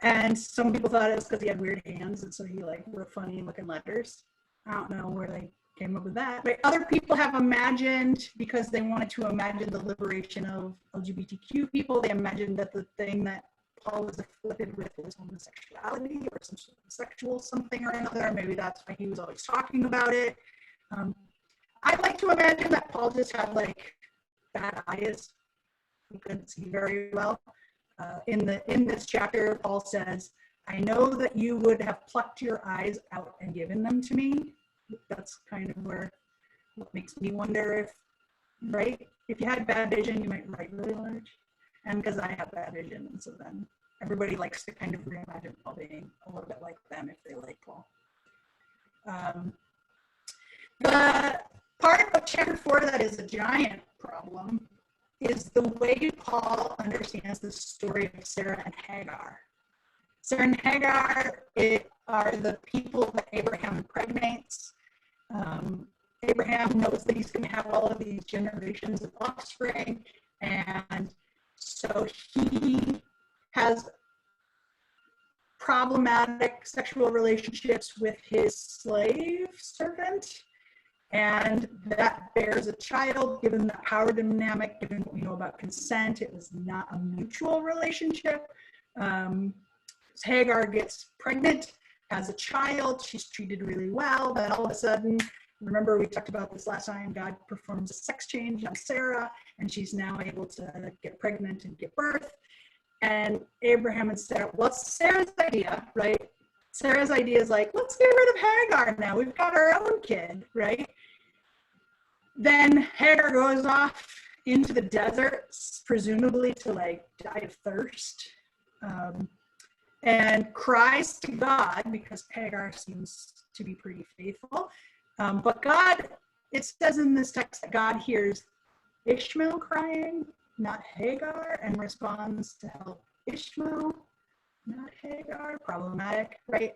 And some people thought it was because he had weird hands, and so he like wrote funny looking letters. I don't know where they came up with that. But other people have imagined, because they wanted to imagine the liberation of LGBTQ people, they imagined that the thing that Paul was afflicted with was homosexuality or some sort of sexual something or another. Maybe that's why he was always talking about it. I'd like to imagine that Paul just had like bad eyes. He couldn't see very well. In this chapter, Paul says, I know that you would have plucked your eyes out and given them to me. That's kind of what makes me wonder if, right? If you had bad vision, you might write really large. And because I have bad vision, and so then everybody likes to kind of reimagine Paul being a little bit like them if they like Paul. The part of chapter 4 that is a giant problem is the way Paul understands the story of Sarah and Hagar. Sarah and Hagar are the people that Abraham impregnates. Abraham knows that he's going to have all of these generations of offspring, and so he has problematic sexual relationships with his slave servant, and that bears a child. Given the power dynamic, given what we know about consent, it was not a mutual relationship. Hagar gets pregnant, has a child, she's treated really well, then all of a sudden, remember we talked about this last time, God performs a sex change on Sarah, and she's now able to get pregnant and give birth. And Abraham and Sarah, well, it's Sarah's idea, right? Sarah's idea is like, let's get rid of Hagar now, we've got our own kid, right? Then Hagar goes off into the desert, presumably to like die of thirst. And cries to God, because Hagar seems to be pretty faithful. But God, it says in this text that God hears Ishmael crying, not Hagar, and responds to help Ishmael, not Hagar. Problematic, right?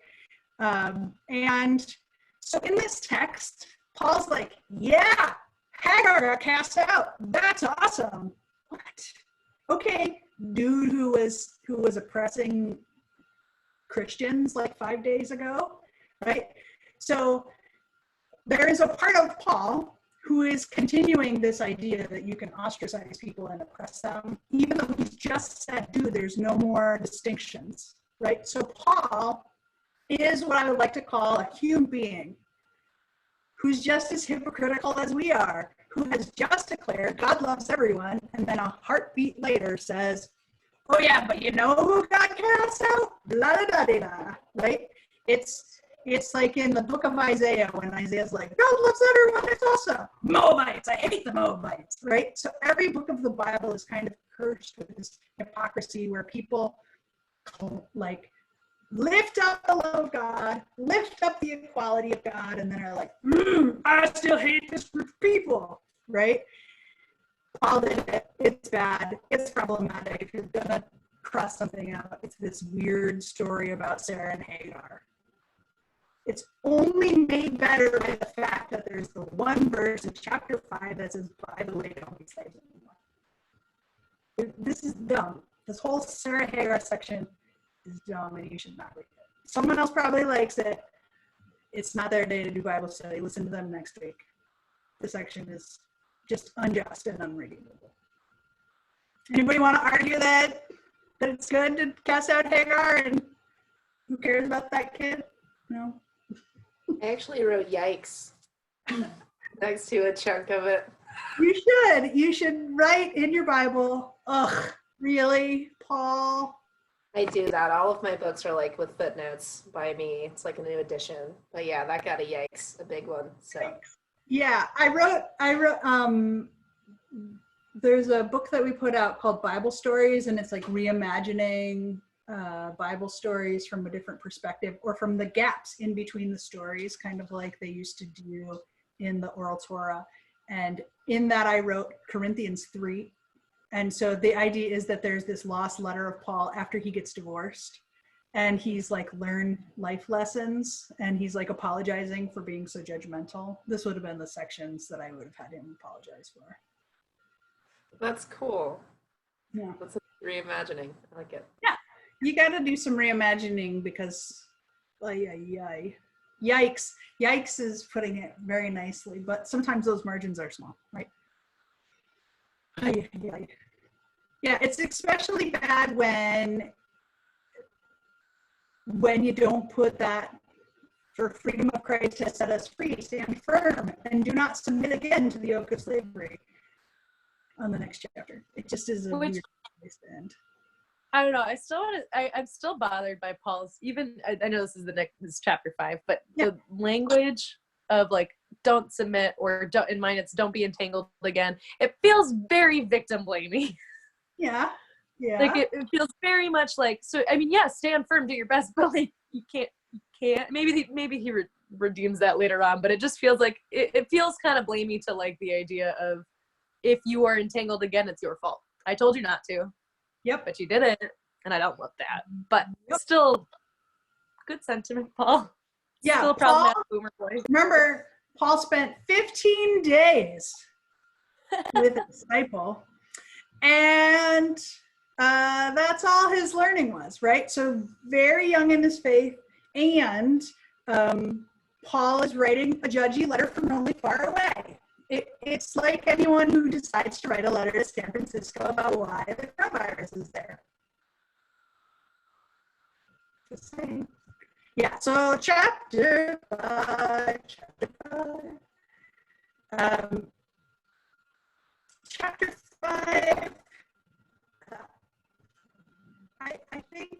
And so in this text, Paul's like, yeah, Hagar got cast out. That's awesome. What? Okay, dude who was oppressing Christians like 5 days ago, right? So there is a part of Paul who is continuing this idea that you can ostracize people and oppress them, even though he's just said, dude, there's no more distinctions, right? So Paul is what I would like to call a human being who's just as hypocritical as we are, who has just declared God loves everyone, and then a heartbeat later says, oh yeah, but you know who got cast out? Blah, blah, blah, blah, right? It's like in the book of Isaiah, when Isaiah's like, God loves everyone, it's awesome. Moabites, I hate the Moabites, right? So every book of the Bible is kind of cursed with this hypocrisy where people like lift up the love of God, lift up the equality of God, and then are like, I still hate this group of people, right? Paul did it. It's bad. It's problematic. If you're gonna cross something out, it's this weird story about Sarah and Hagar. It's only made better by the fact that there's the one verse in chapter 5 that says, by the way, don't be slaves anymore. This is dumb. This whole Sarah Hagar section is dumb, and you should not read it. Someone else probably likes it. It's not their day to do Bible study. Listen to them next week. This section is just unjust and unredeemable. Anybody want to argue that it's good to cast out Hagar and Who cares about that kid? No. I actually wrote yikes next to a chunk of it. You should write in your Bible, ugh, really, Paul? I do that. All of my books are like with footnotes by me. It's like a new edition. But yeah, that got a yikes, a big one. So yeah, I wrote there's a book that we put out called Bible Stories, and it's like reimagining Bible stories from a different perspective, or from the gaps in between the stories, kind of like they used to do in the Oral Torah. And in that I wrote Corinthians 3. And so the idea is that there's this lost letter of Paul after he gets divorced, and he's like learned life lessons, and he's like apologizing for being so judgmental. This would have been the sections that I would have had him apologize for. that's cool. Yeah. That's a reimagining. I like it. Yeah. You got to do some reimagining because, yikes. Yikes is putting it very nicely, but sometimes those margins are small, right? Yeah, it's especially bad when you don't put that, for freedom of Christ has set us free, stand firm, and do not submit again to the yoke of slavery on the next chapter. It just is a weird place to end. I don't know. I'm still bothered by Paul's, even, I know this is chapter 5, but the language of like, don't submit, or don't, in mine it's don't be entangled again. It feels very victim blaming. Yeah. Like it feels very much like, so, I mean, yeah, stand firm, do your best, but like, you can't, maybe he redeems that later on, but it just feels like, it feels kind of blamey to like the idea of, if you are entangled again, it's your fault. I told you not to. Yep. But you didn't, and I don't love that. But still, good sentiment, Paul. Yeah, still problematic boomer boy. Remember, Paul spent 15 days with a disciple, and that's all his learning was, right? So very young in his faith, and Paul is writing a judgy letter from only far away. It's like anyone who decides to write a letter to San Francisco about why the coronavirus is there. Just saying. Yeah, so chapter 5. Chapter 5, I think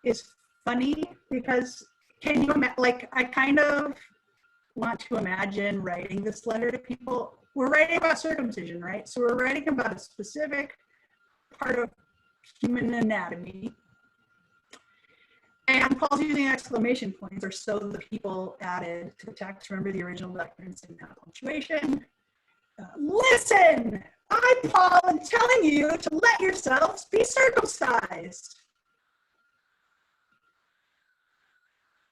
is funny because can you imagine, like, I kind of want to imagine writing this letter to people. We're writing about circumcision, right? So we're writing about a specific part of human anatomy. And Paul's using exclamation points, or so the people added to the text. Remember, the original documents didn't have punctuation. Listen, I, Paul, am telling you to let yourselves be circumcised.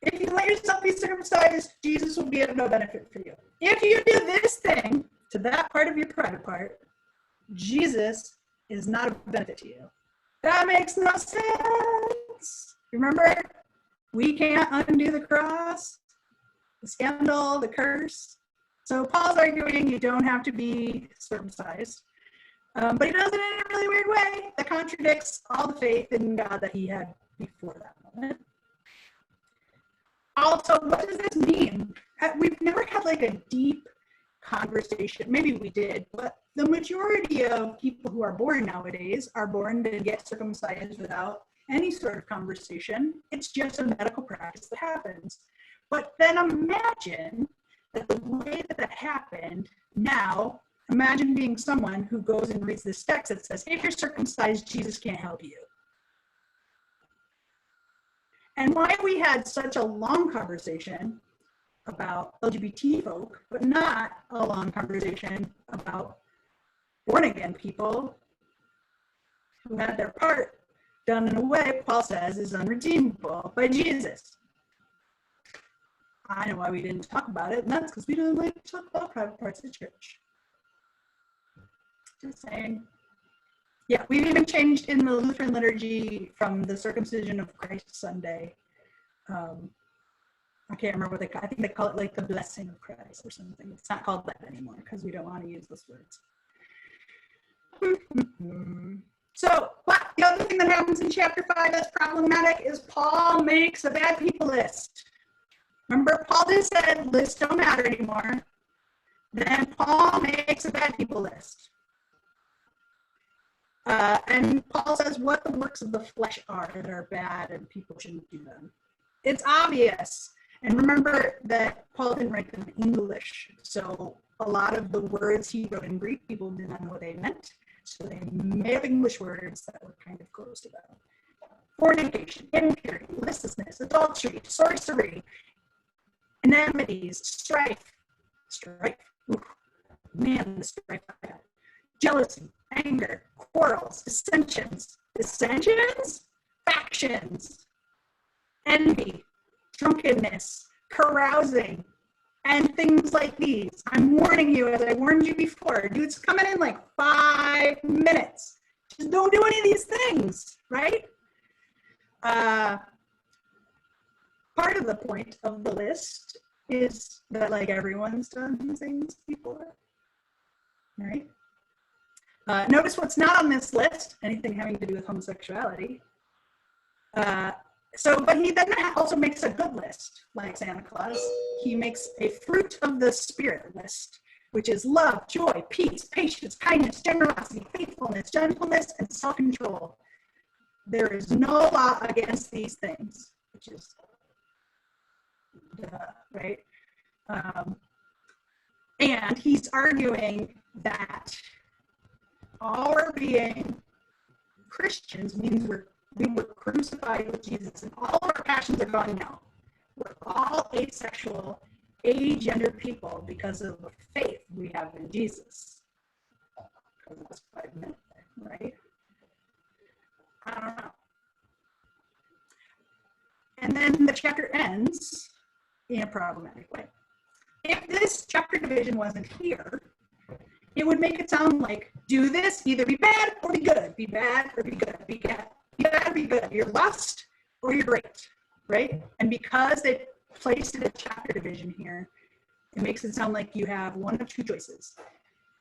If you let yourself be circumcised, Jesus will be of no benefit for you. If you do this thing to that part of your private part, Jesus is not of benefit to you. That makes no sense. Remember, we can't undo the cross, the scandal, the curse. So Paul's arguing you don't have to be circumcised, but he does it in a really weird way that contradicts all the faith in God that he had before that moment. Also, what does this mean? We've never had like a deep conversation. Maybe we did, but the majority of people who are born nowadays are born to get circumcised without any sort of conversation. It's just a medical practice that happens. But then imagine that the way that happened now, imagine being someone who goes and reads this text that says, if you're circumcised, Jesus can't help you. And why we had such a long conversation about LGBT folk, but not a long conversation about born again people who had their part done in a way Paul says is unredeemable by Jesus. I know why we didn't talk about it, and that's because we don't like to talk about private parts of church. Just saying. Yeah, we've even changed in the Lutheran liturgy from the circumcision of Christ Sunday. I can't remember what they call it. I think they call it like the blessing of Christ or something. It's not called that anymore because we don't want to use those words. So, but the other thing that happens in chapter 5 that's problematic is Paul makes a bad people list. Remember, Paul just said lists don't matter anymore. Then Paul makes a bad people list. And Paul says what the works of the flesh are that are bad and people shouldn't do them. It's obvious. And remember that Paul didn't write them in English. So a lot of the words he wrote in Greek, people didn't know what they meant. So they made up English words that were kind of close to them. Fornication, impurity, listlessness, adultery, sorcery, enmities, strife. Ooh, man, the strife I had. Jealousy, anger, quarrels, dissensions, factions, envy, drunkenness, carousing, and things like these. I'm warning you, as I warned you before, dude's coming in like 5 minutes. Just don't do any of these things, right? Part of the point of the list is that like everyone's done these things before, right? Notice what's not on this list, anything having to do with homosexuality. But he then also makes a good list, like Santa Claus. He makes a fruit of the Spirit list, which is love, joy, peace, patience, kindness, generosity, faithfulness, gentleness, and self-control. There is no law against these things, which is right? And he's arguing that our being Christians means we were crucified with Jesus and all of our passions are gone now. We're all asexual, agender people because of the faith we have in Jesus. That's 5 minutes, right? I don't know. And then the chapter ends in a problematic way. If this chapter division wasn't here, it would make it sound like, do this, either be bad or be good, be bad or be good, be bad or be good. You're lust or you're great, right? And because they placed it a chapter division here, it makes it sound like you have one of two choices.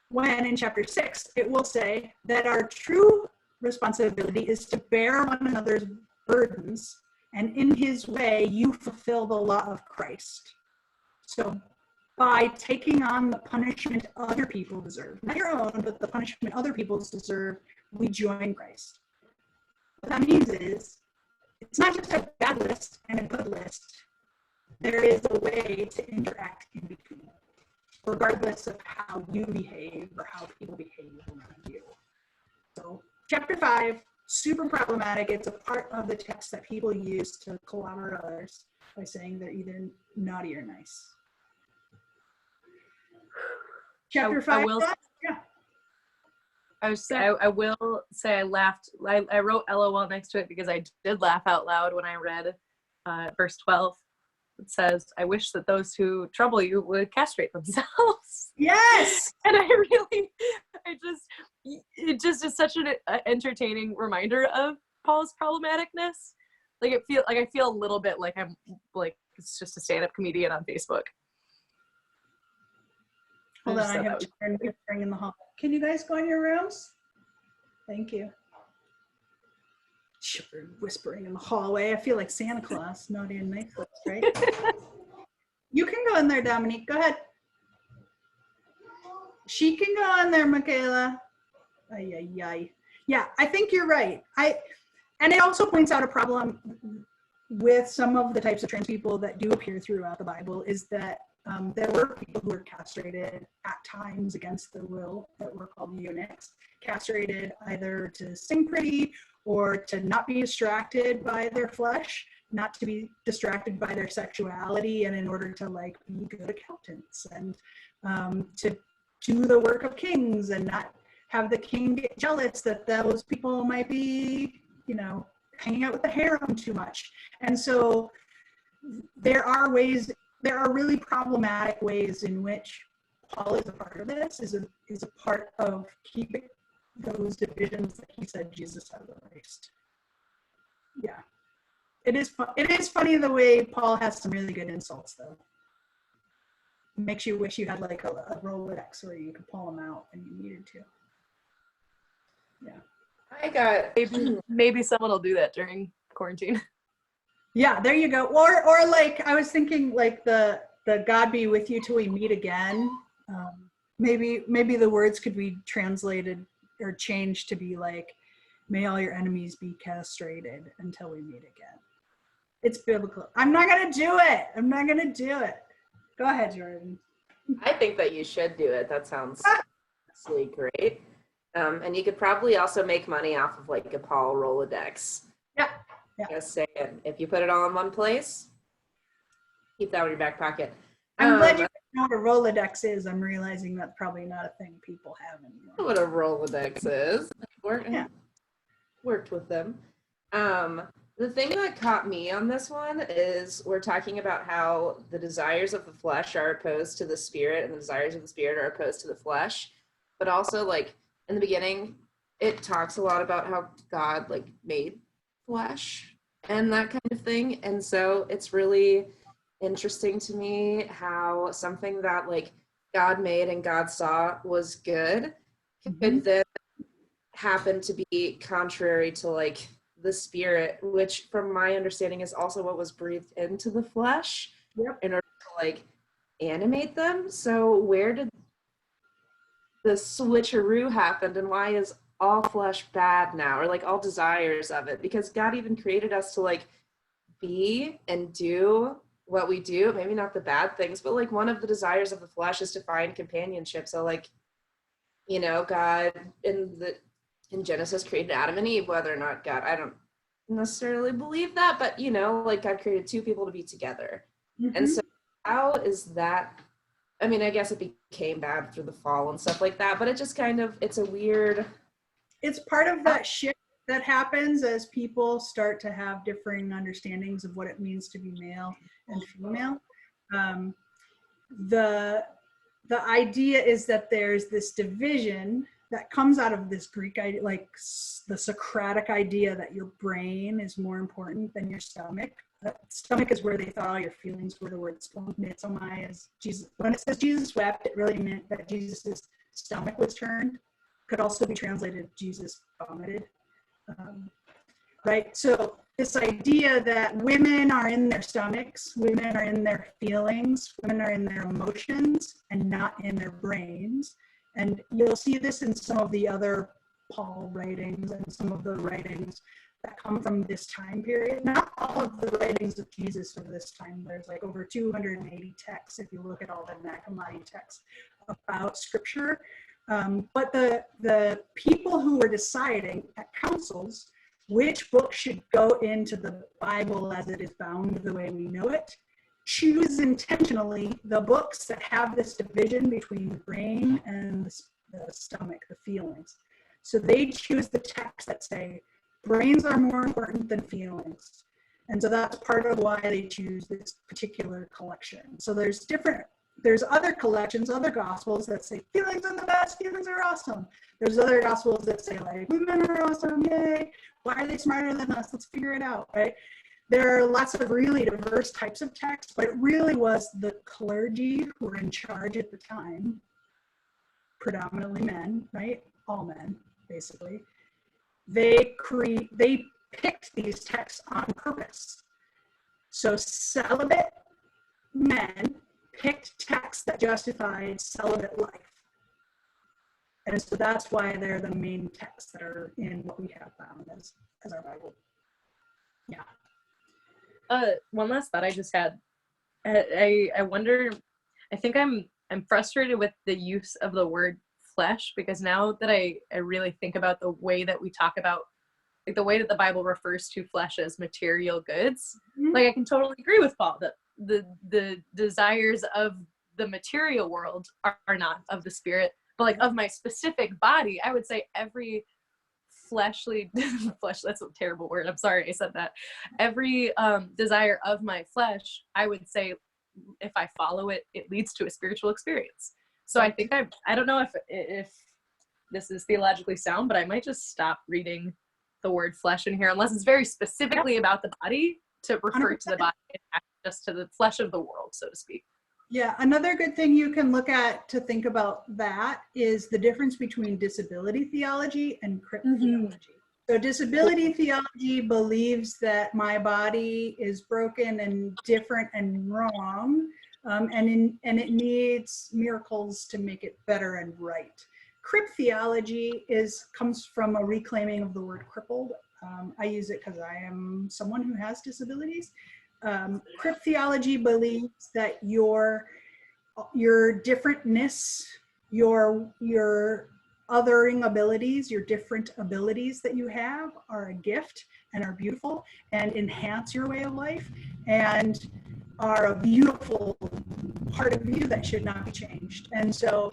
When in chapter 6, it will say that our true responsibility is to bear one another's burdens, and in his way, you fulfill the law of Christ. So by taking on the punishment other people deserve, not your own, but the punishment other people deserve, we join Christ. What that means is, it's not just a bad list and a good list. There is a way to interact in between, regardless of how you behave or how people behave around you. So chapter 5, super problematic. It's a part of the text that people use to collaborate others by saying they're either naughty or nice. Chapter 5. I will say I laughed. I wrote LOL next to it because I did laugh out loud when I read verse 12. It says, I wish that those who trouble you would castrate themselves. Yes! And it just is such an entertaining reminder of Paul's problematicness. Like I feel a little bit like I'm like, it's just a stand-up comedian on Facebook. Hold on, I have children whispering in the hall. Can you guys go in your rooms? Thank you. Children whispering in the hallway. I feel like Santa Claus, naughty and nice, right? You can go in there, Dominique. Go ahead. She can go in there, Michaela. Ay, ay, ay. Yeah, I think you're right. And it also points out a problem with some of the types of trans people that do appear throughout the Bible is that there were people who were castrated at times against their will that were called eunuchs, castrated either to sing pretty or to not be distracted by their flesh, not to be distracted by their sexuality, and in order to like be good accountants and to do the work of kings and not have the king get jealous that those people might be, hanging out with the harem too much. And so there are really problematic ways in which Paul is a part of this, is a part of keeping those divisions that he said Jesus has erased. Yeah. It is funny the way Paul has some really good insults, though. It makes you wish you had like a Rolodex where you could pull them out when you needed to. Yeah. I got Maybe someone will do that during quarantine. Yeah, there you go. Or like I was thinking like the God be with you till we meet again. Maybe the words could be translated or changed to be like, may all your enemies be castrated until we meet again. It's biblical. I'm not gonna do it. Go ahead, Jordan. I think that you should do it. That sounds absolutely great. And you could probably also make money off of like a Paul Rolodex. Yeah. Just saying, if you put it all in one place, keep that in your back pocket. I'm glad you know what a Rolodex is. I'm realizing that's probably not a thing people have anymore. What a Rolodex is. Worked with them. The thing that caught me on this one is we're talking about how the desires of the flesh are opposed to the spirit, and the desires of the spirit are opposed to the flesh. But also, like in the beginning, it talks a lot about how God like made flesh and that kind of thing. And so it's really interesting to me how something that like God made and God saw was good could then happen to be contrary to like the spirit, which from my understanding is also what was breathed into the flesh in order to like animate them. So where did the switcheroo happen, and why is all flesh bad now, or like all desires of it? Because God even created us to like be and do what we do, maybe not the bad things, but like one of the desires of the flesh is to find companionship. So like, you know, God in Genesis created Adam and Eve, whether or not God, I don't necessarily believe that, but you know, like God created two people to be together. And so how is that, I mean, I guess it became bad through the fall and stuff like that, but it just kind of, it's part of that shift that happens as people start to have differing understandings of what it means to be male and female. The idea is that there's this division that comes out of this Greek idea, like the Socratic idea that your brain is more important than your stomach. Stomach is where they thought all your feelings were. The word stomachomai is Jesus. When it says Jesus wept, it really meant that Jesus's stomach was turned. Could also be translated Jesus vomited. Right? So this idea that women are in their stomachs, women are in their feelings, women are in their emotions and not in their brains. And you'll see this in some of the other Paul writings and some of the writings that come from this time period. Not all of the writings of Jesus of this time. There's like over 280 texts if you look at all the Nicomachean texts about scripture. But the people who were deciding at councils which book should go into the Bible as it is bound the way we know it, choose intentionally the books that have this division between the brain and the stomach, the feelings. So they choose the texts that say brains are more important than feelings. And so that's part of why they choose this particular collection. So there's other collections, other gospels that say feelings are the best, feelings are awesome. There's other gospels that say like women are awesome, yay. Why are they smarter than us? Let's figure it out, right? There are lots of really diverse types of texts, but it really was the clergy who were in charge at the time, predominantly men, right? All men, basically. They picked these texts on purpose. So celibate men picked texts that justified celibate life. And so that's why they're the main texts that are in what we have found as our Bible. Yeah. One last thought I just had. I wonder, I think I'm frustrated with the use of the word flesh, because now that I really think about the way that we talk about, like the way that the Bible refers to flesh as material goods, like I can totally agree with Paul that the desires of the material world are not of the spirit, but like of my specific body, I would say every fleshly flesh, that's a terrible word, I'm sorry I said that, every desire of my flesh, I would say if I follow it, it leads to a spiritual experience. So I think I don't know if this is theologically sound, but I might just stop reading the word flesh in here unless it's very specifically about the body, to refer 100%. To the body and not just to the flesh of the world, so to speak. Yeah, another good thing you can look at to think about that is the difference between disability theology and crypt theology. So disability theology believes that my body is broken and different and wrong, and it needs miracles to make it better and right. Crypt theology comes from a reclaiming of the word crippled. I use it because I am someone who has disabilities. Crypt theology believes that your differentness, your othering abilities, your different abilities that you have are a gift and are beautiful and enhance your way of life and are a beautiful part of you that should not be changed. And so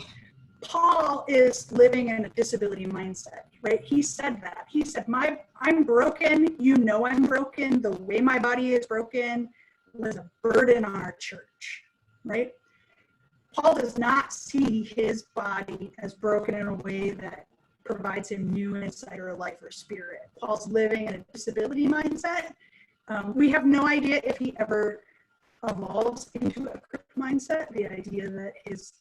Paul is living in a disability mindset, right? He said that. He said, I'm broken. You know I'm broken. The way my body is broken was a burden on our church, right? Paul does not see his body as broken in a way that provides him new insight or life or spirit. Paul's living in a disability mindset. We have no idea if he ever evolves into a crypt mindset, the idea that his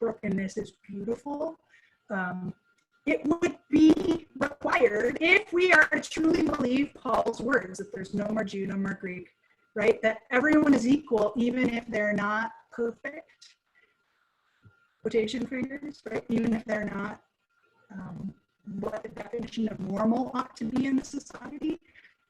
brokenness is beautiful. It would be required if we are to truly believe Paul's words, that there's no more Jew, no more Greek, right? That everyone is equal, even if they're not perfect, quotation fingers, right? Even if they're not what the definition of normal ought to be in the society.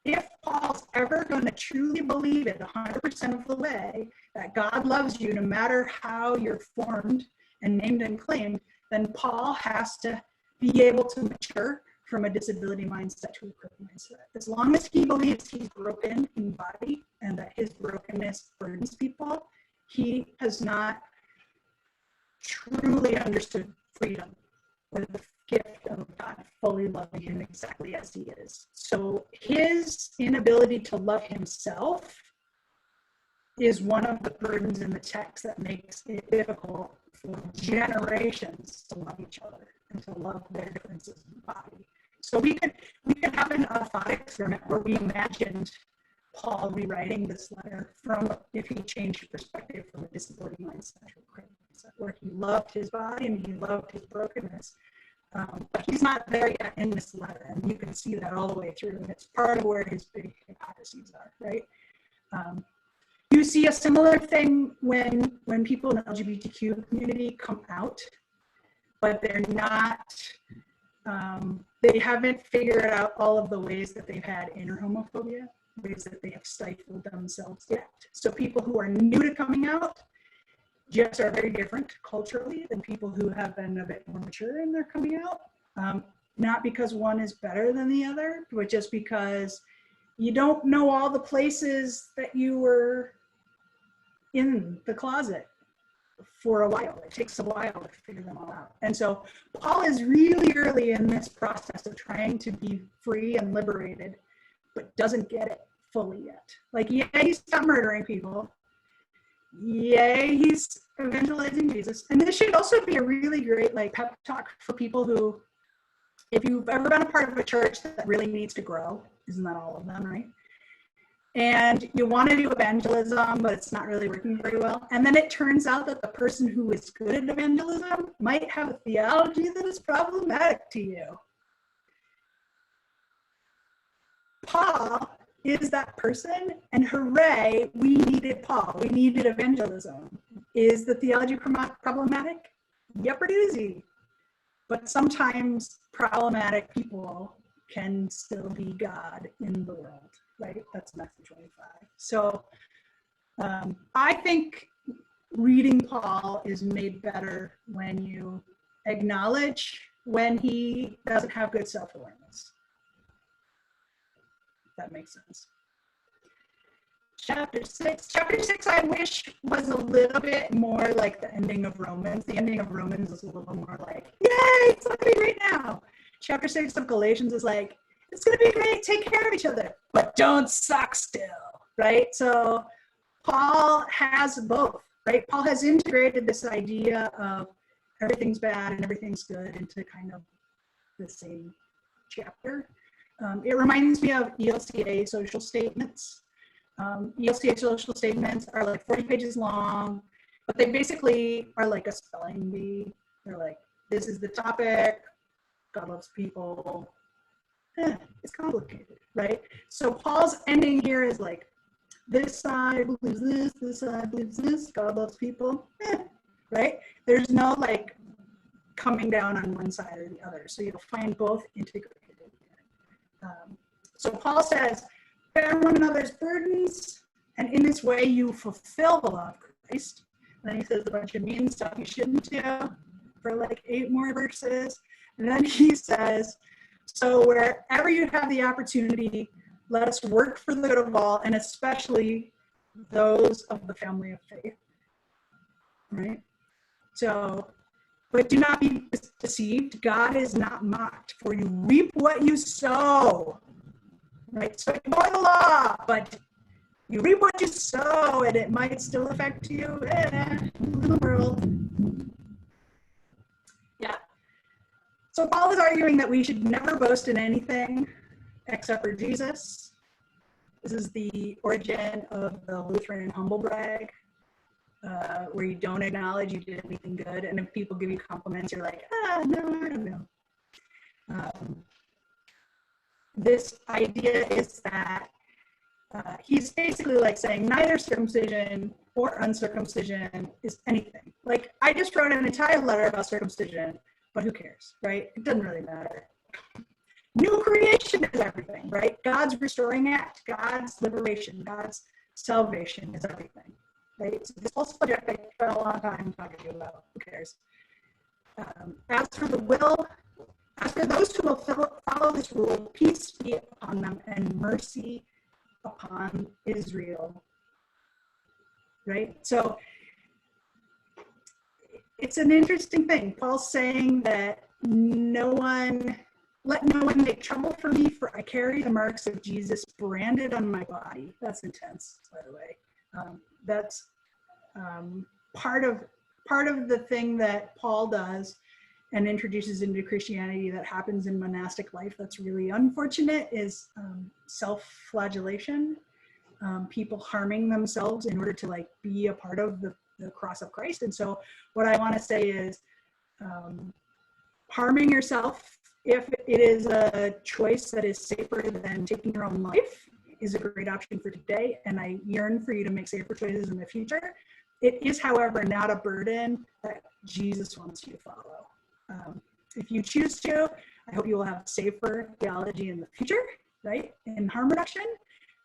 If Paul's ever going to truly believe it 100% of the way, that God loves you no matter how you're formed and named and claimed, then Paul has to be able to mature from a disability mindset to a crypt mindset. As long as he believes he's broken in body and that his brokenness burdens people, he has not truly understood freedom or the gift of God fully loving him exactly as he is. So his inability to love himself is one of the burdens in the text that makes it difficult for generations to love each other and to love their differences in the body. So we could have an thought experiment where we imagined Paul rewriting this letter from, if he changed perspective from a disability mindset to a crypt mindset, where he loved his body and he loved his brokenness. But he's not there yet in this letter, and you can see that all the way through, and it's part of where his big hypocrisies are, right? You see a similar thing when people in the LGBTQ community come out, but they're not, they haven't figured out all of the ways that they've had inner homophobia, ways that they have stifled themselves yet. So people who are new to coming out just are very different culturally than people who have been a bit more mature in their coming out. Not because one is better than the other, but just because you don't know all the places that you were in the closet for a while. It takes a while to figure them all out. And so Paul is really early in this process of trying to be free and liberated, but doesn't get it fully yet. Like, yeah, he's not murdering people. Yay, he's evangelizing Jesus. And this should also be a really great pep talk for people who, if you've ever been a part of a church that really needs to grow, isn't that all of them, right? And you want to do evangelism, but it's not really working very well. And then it turns out that the person who is good at evangelism might have a theology that is problematic to you. Paul is that person, and hooray, we needed Paul. We needed evangelism. Is the theology problematic? Yep, it is. But sometimes problematic people can still be God in the world, right? That's Matthew 25. So I think reading Paul is made better when you acknowledge when he doesn't have good self-awareness. That makes sense. Chapter 6 I wish was a little bit more like the ending of Romans. The ending of Romans is a little more like, yay, it's gonna be great now. Chapter 6 of Galatians is like, it's gonna be great, take care of each other, but don't suck still, right? So Paul has both, right? Paul has integrated this idea of everything's bad and everything's good into kind of the same chapter. It reminds me of ELCA social statements. ELCA social statements are like 40 pages long. But they basically are like a spelling bee. They're like, this is the topic, God loves people. It's complicated, right? So Paul's ending here is like, this side believes this side believes this, God loves people, right? There's no like coming down on one side or the other. So you'll find both integrated. So Paul says, bear one another's burdens, and in this way you fulfill the law of Christ. And then he says a bunch of mean stuff you shouldn't do for like 8 more verses. And then he says, so wherever you have the opportunity, let us work for the good of all, and especially those of the family of faith. Right? So, but do not be deceived. God is not mocked, for you reap what you sow. Right? So ignore the law, but you reap what you sow, and it might still affect you in the world. Yeah. So Paul is arguing that we should never boast in anything except for Jesus. This is the origin of the Lutheran humble brag, where you don't acknowledge you did anything good, and if people give you compliments, you're like, no, I don't know. This idea is that he's basically like saying neither circumcision or uncircumcision is anything. Like, I just wrote an entire letter about circumcision, but who cares, right? It doesn't really matter. New creation is everything, right? God's restoring act, God's liberation, God's salvation is everything, right? So this whole subject I spent a long time talking about. Who cares? As for those who will follow this rule, peace be upon them and mercy upon Israel. Right? So it's an interesting thing. Paul's saying that let no one make trouble for me, for I carry the marks of Jesus branded on my body. That's intense, by the way. That's part of the thing that Paul does and introduces into Christianity that happens in monastic life that's really unfortunate is self-flagellation, people harming themselves in order to like be a part of the cross of Christ. And so what I want to say is harming yourself, if it is a choice that is safer than taking your own life, is a great option for today, and I yearn for you to make safer choices in the future. It is, however, not a burden that Jesus wants you to follow. If you choose to, I hope you will have safer theology in the future, right, in harm reduction.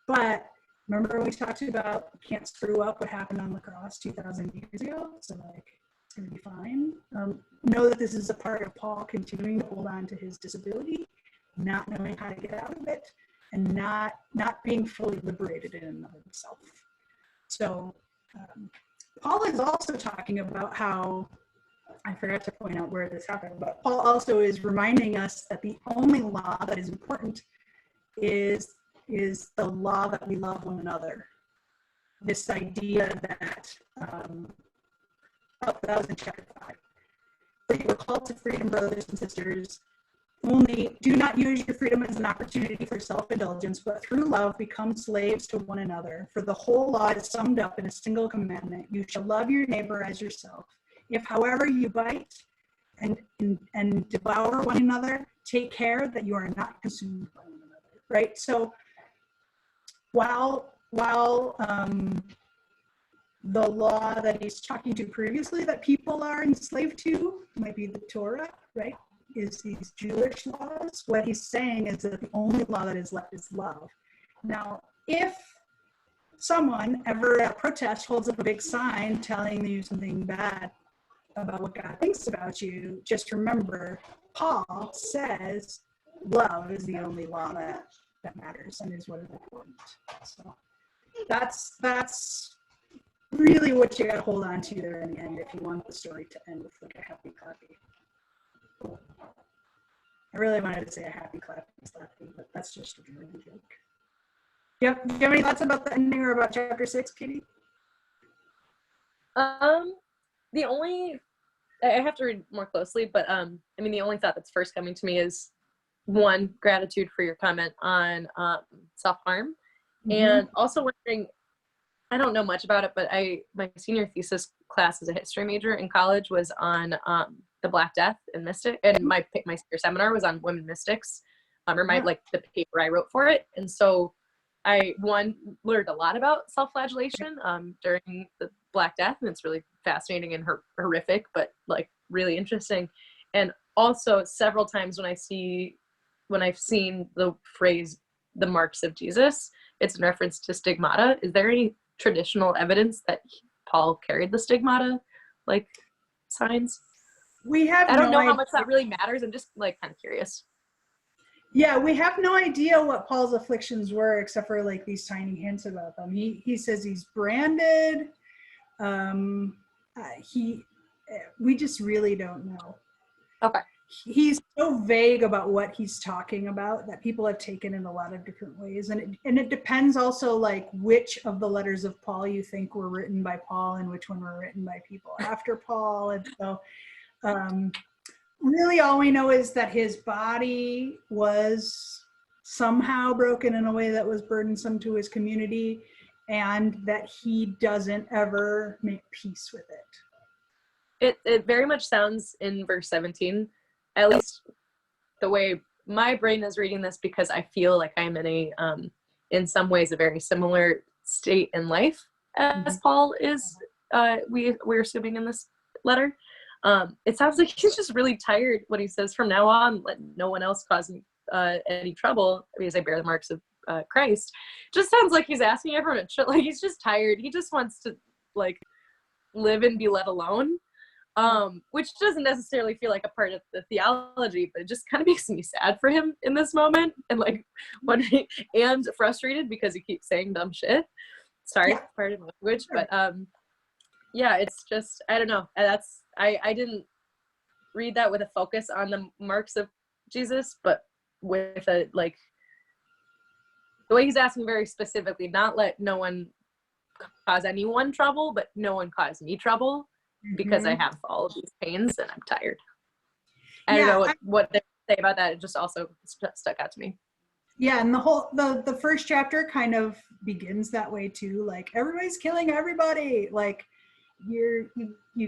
But remember we talked about you can't screw up what happened on the cross 2,000 years ago, so like it's going to be fine. Know that this is a part of Paul continuing to hold on to his disability, not knowing how to get out of it, and not being fully liberated in and of himself. So Paul is also talking about how, I forgot to point out where this happened, but Paul also is reminding us that the only law that is important is the law that we love one another. This idea that, that was in chapter 5. That you were called to freedom, brothers and sisters. Only do not use your freedom as an opportunity for self-indulgence, but through love become slaves to one another. For the whole law is summed up in a single commandment. You shall love your neighbor as yourself. If, however, you bite and devour one another, take care that you are not consumed by one another. Right? So while the law that he's talking to previously that people are enslaved to might be the Torah, right? Is these Jewish laws. What he's saying is that the only law that is left is love. Now, if someone ever at a protest holds up a big sign telling you something bad about what God thinks about you, just remember, Paul says love is the only law that matters and is what is important. So that's really what you got to hold on to there in the end if you want the story to end with like a happy clappy. I really wanted to say a happy clappy, but that's just a German joke. Yep. Do you have any thoughts about the ending or about chapter 6, Katie? The only, I have to read more closely, but the only thought that's first coming to me is, one, gratitude for your comment on self-harm, and also wondering, I don't know much about it, but my senior thesis class as a history major in college was on the Black Death and Mystic, and my senior seminar was on women mystics, or the paper I wrote for it. And so I learned a lot about self-flagellation during the Black Death, and it's really fascinating and horrific, but like really interesting. And also several times when I've seen the phrase "the marks of Jesus," it's in reference to stigmata. Is there any traditional evidence that Paul carried the stigmata like signs? I don't know how much that really matters. I'm just like kind of curious. Yeah, we have no idea what Paul's afflictions were, except for like these tiny hints about them. He says he's branded. We just really don't know. Okay. He's so vague about what he's talking about that people have taken in a lot of different ways, and it depends also like which of the letters of Paul you think were written by Paul and which one were written by people after Paul. And so really all we know is that his body was somehow broken in a way that was burdensome to his community, and that he doesn't ever make peace with it. It very much sounds in verse 17, at least the way my brain is reading this, because I feel like I'm in some ways a very similar state in life as Paul is, we're assuming in this letter. It sounds like he's just really tired when he says, from now on, let no one else cause me any trouble because I bear the marks of Christ. Just sounds like he's asking everyone to like, he's just tired. He just wants to like live and be let alone. Which doesn't necessarily feel like a part of the theology, but it just kind of makes me sad for him in this moment, and like wondering and frustrated because he keeps saying dumb shit. Sorry, part of the language, but yeah, it's just, I don't know. I didn't read that with a focus on the marks of Jesus, but with a like the way he's asking very specifically, not let no one cause anyone trouble, but no one cause me trouble. Because I have all of these pains and I'm tired. I don't know what they say about that. It just also stuck out to me. Yeah, and the first chapter kind of begins that way too. Like everybody's killing everybody. Like you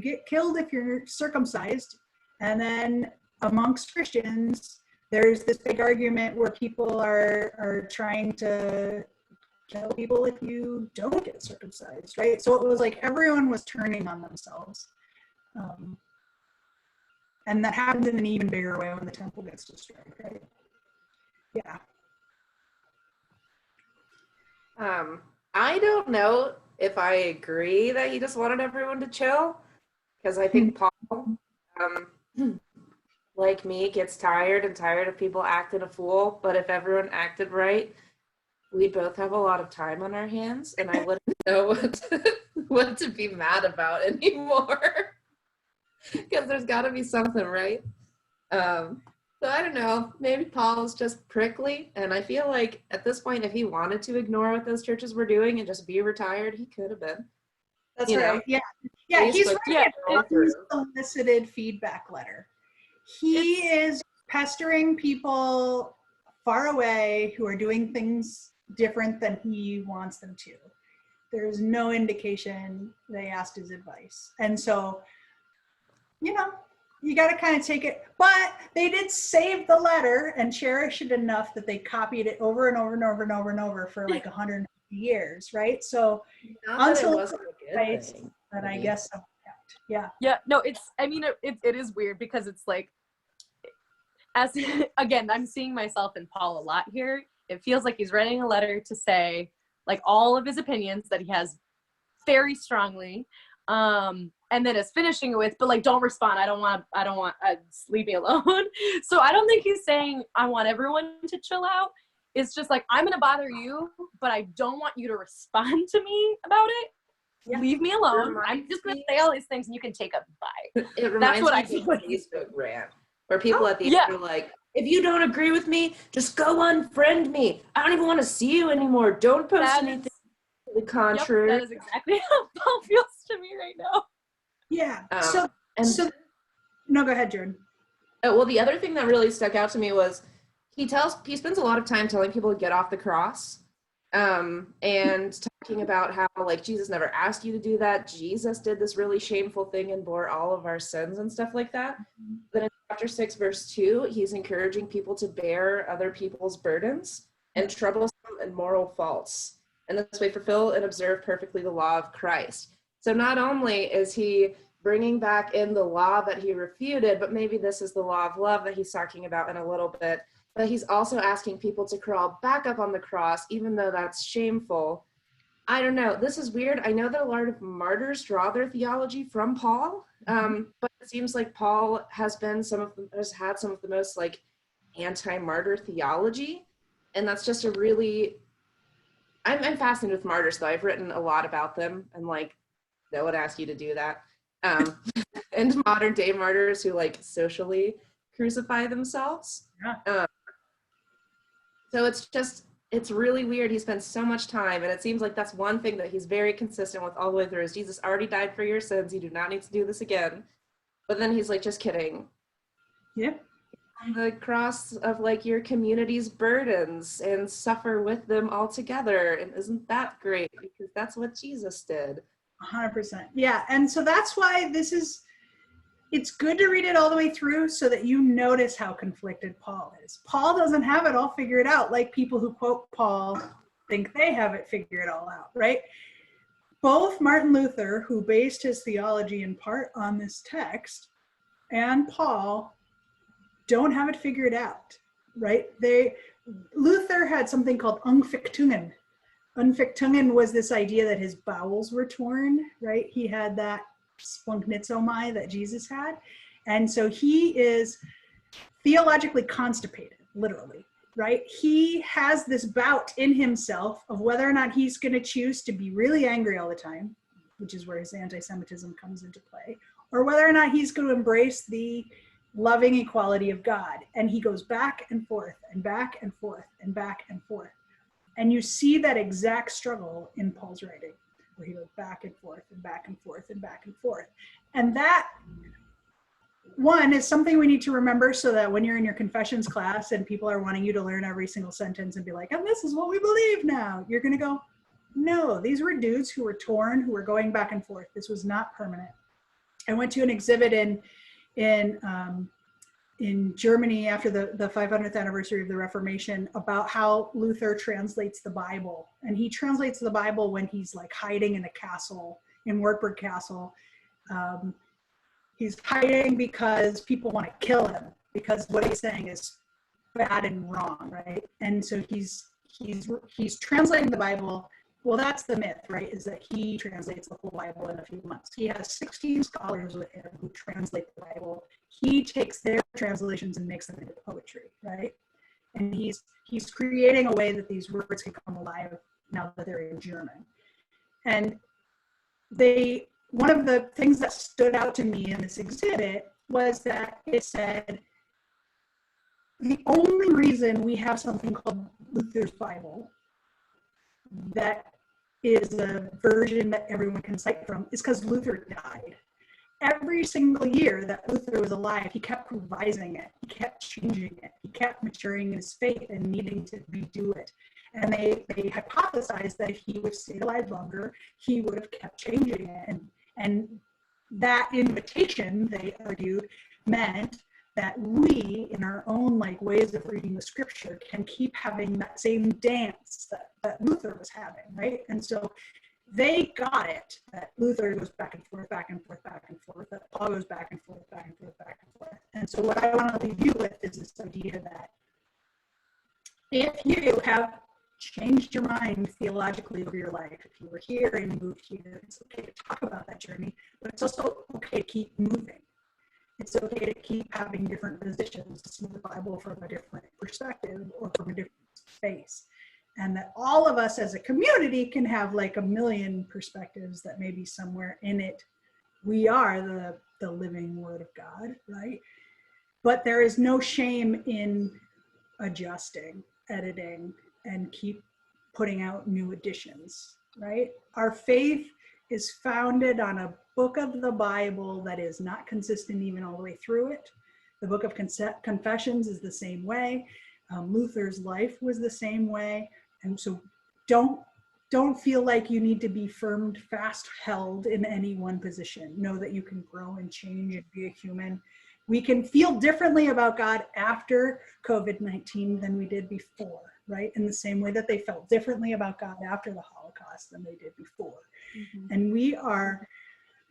get killed if you're circumcised, and then amongst Christians, there's this big argument where people are trying to kill people if you don't get circumcised, right? So it was like everyone was turning on themselves. And that happens in an even bigger way when the temple gets destroyed, right? Yeah. I don't know if I agree that he just wanted everyone to chill, because I think Paul, like me, gets tired of people acting a fool. But if everyone acted right, we'd both have a lot of time on our hands, and I wouldn't know what to be mad about anymore. Because there's got to be something, right? So I don't know. Maybe Paul's just prickly, and I feel like at this point, if he wanted to ignore what those churches were doing and just be retired, he could have been. That's right. Yeah. He's writing an unsolicited feedback letter. He is pestering people far away who are doing things different than he wants them to. There's no indication they asked his advice. And so, you got to kind of take it, but they did save the letter and cherish it enough that they copied it over and over and over and over and over for like 150 years, right? So unsolicited advice, but I guess some kept. Yeah, no, it is weird because it's like, again, I'm seeing myself in Paul a lot here. It feels like he's writing a letter to say like all of his opinions that he has very strongly, and then is finishing it with, but like, don't respond. I don't want, leave me alone. So I don't think he's saying I want everyone to chill out. It's just like, I'm going to bother you, but I don't want you to respond to me about it. Yeah. Leave me alone. I'm just going to say all these things and you can take a bye. It reminds me of a Facebook rant where people at the end are like, if you don't agree with me, just go unfriend me. I don't even want to see you anymore. Don't post anything to the contrary. That is exactly how Paul feels to me right now. Yeah. No, go ahead, Jordan. Well, the other thing that really stuck out to me was he spends a lot of time telling people to get off the cross. and talking about how like Jesus never asked you to do that. Jesus did this really shameful thing and bore all of our sins and stuff like that. Then in chapter 6, verse 2, he's encouraging people to bear other people's burdens and troublesome and moral faults, and this way fulfill and observe perfectly the law of Christ. So not only is he bringing back in the law that he refuted, but maybe this is the law of love that he's talking about in a little bit. But he's also asking people to crawl back up on the cross, even though that's shameful. I don't know. This is weird. I know that a lot of martyrs draw their theology from Paul, but it seems like Paul has had some of the most like anti-martyr theology, and that's just a really. I'm fascinated with martyrs, though. I've written a lot about them, and like, no one asked you to do that. And modern day martyrs who like socially crucify themselves. Yeah. So it's really weird. He spends so much time, and it seems like that's one thing that he's very consistent with all the way through is Jesus already died for your sins. You do not need to do this again. But then he's like, just kidding. Yeah. On the cross of like your community's burdens and suffer with them all together. And isn't that great? Because that's what Jesus did. 100%. Yeah. And so that's why it's good to read it all the way through so that you notice how conflicted Paul is. Paul doesn't have it all figured out like people who quote Paul think they have it figured all out, right? Both Martin Luther, who based his theology in part on this text, and Paul don't have it figured out, right? Luther had something called Unfichtungen. Unfichtungen was this idea that his bowels were torn, right? He had that splanchnitzomai that Jesus had. And so he is theologically constipated, literally, right? He has this bout in himself of whether or not he's going to choose to be really angry all the time, which is where his anti-Semitism comes into play, or whether or not he's going to embrace the loving equality of God. And he goes back and forth and back and forth and back and forth. And you see that exact struggle in Paul's writing, where he goes back and forth and back and forth and back and forth. And that, one, is something we need to remember so that when you're in your confessions class and people are wanting you to learn every single sentence and be like, and this is what we believe now, you're going to go, no, these were dudes who were torn, who were going back and forth. This was not permanent. I went to an exhibit in Germany after the 500th anniversary of the Reformation about how Luther translates the Bible. And he translates the Bible when he's like hiding in a castle, in Wartburg Castle. He's hiding because people want to kill him, because what he's saying is bad and wrong, right? And so he's translating the Bible. Well, that's the myth, right? Is that he translates the whole Bible in a few months. He has 16 scholars with him who translate the Bible. He takes their translations and makes them into poetry, right? And he's creating a way that these words can come alive now that they're in German. And one of the things that stood out to me in this exhibit was that it said, the only reason we have something called Luther's Bible that is a version that everyone can cite from is because Luther died. Every single year that Luther was alive, he kept revising it, he kept changing it, he kept maturing his faith and needing to redo it. And they hypothesized that if he would stay alive longer, he would have kept changing it. And that invitation, they argued, meant that we, in our own like ways of reading the scripture, can keep having that same dance that Luther was having, right? And so they got it, that Luther goes back and forth, back and forth, back and forth, that Paul goes back and forth, back and forth, back and forth. And so what I want to leave you with is this idea that if you have changed your mind theologically over your life, if you were here and you moved here, it's okay to talk about that journey, but it's also okay to keep moving. It's okay to keep having different positions, to see the Bible from a different perspective or from a different space. And that all of us as a community can have like a million perspectives that maybe somewhere in it, we are the living word of God, right? But there is no shame in adjusting, editing, and keep putting out new editions, right? Our faith is founded on a book of the Bible that is not consistent even all the way through it. The book of Confessions is the same way. Luther's life was the same way. And so don't feel like you need to be fast held in any one position. Know that you can grow and change and be a human. We can feel differently about God after COVID-19 than we did before, right? In the same way that they felt differently about God after the Holocaust than they did before. Mm-hmm. And we are,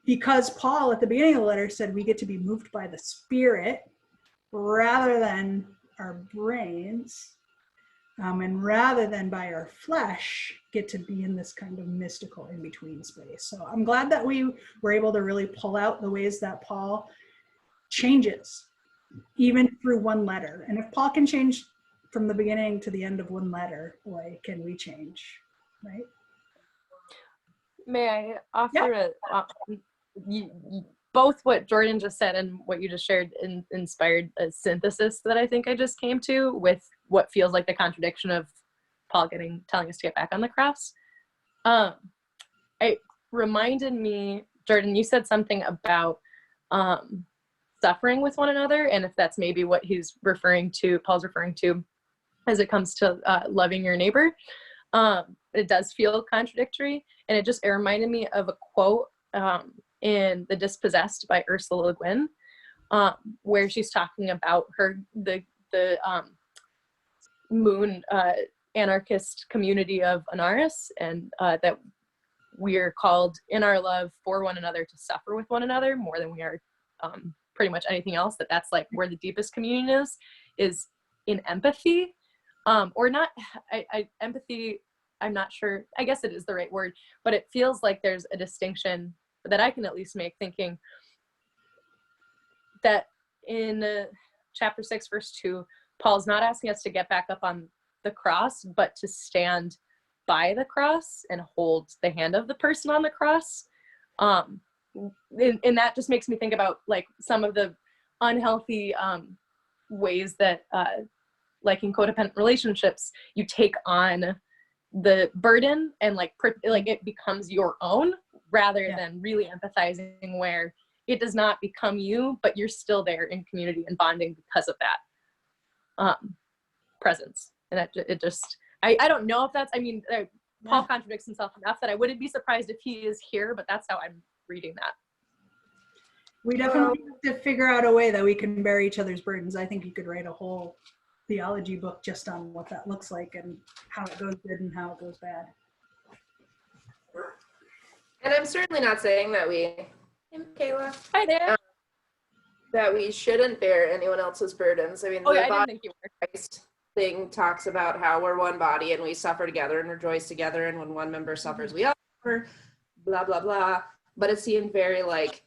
because Paul at the beginning of the letter said we get to be moved by the Spirit rather than our brains, and rather than by our flesh, get to be in this kind of mystical in-between space. So I'm glad that we were able to really pull out the ways that Paul changes, even through one letter. And if Paul can change from the beginning to the end of one letter, boy, can we change, right? May I offer both what Jordan just said and what you just shared inspired a synthesis that I think I just came to with what feels like the contradiction of Paul telling us to get back on the cross. It reminded me, Jordan, you said something about suffering with one another, and if that's maybe what Paul's referring to as it comes to loving your neighbor. It does feel contradictory, and it reminded me of a quote in The Dispossessed by Ursula Le Guin, where she's talking about the moon anarchist community of Anaris, and that we are called in our love for one another to suffer with one another more than we are pretty much anything else. That's like where the deepest communion is in empathy, or not. Empathy, I'm not sure. I guess it is the right word, but it feels like there's a distinction that I can at least make, thinking that in chapter 6, verse 2, Paul's not asking us to get back up on the cross, but to stand by the cross and hold the hand of the person on the cross. And that just makes me think about like some of the unhealthy ways that like in codependent relationships, you take on the burden and like it becomes your own rather than really empathizing, where it does not become you, but you're still there in community and bonding because of that presence. And I don't know if that's, Paul contradicts himself enough that I wouldn't be surprised if he is here, but that's how I'm reading that. We definitely have to figure out a way that we can bear each other's burdens. I think you could write a whole theology book just on what that looks like and how it goes good and how it goes bad. And I'm certainly not saying that hey, Kayla. Hi there. That we shouldn't bear anyone else's burdens. I mean, I the didn't think you were. Christ thing talks about how we're one body and we suffer together and rejoice together, and when one member suffers, we all suffer, blah, blah, blah. But it seemed very like,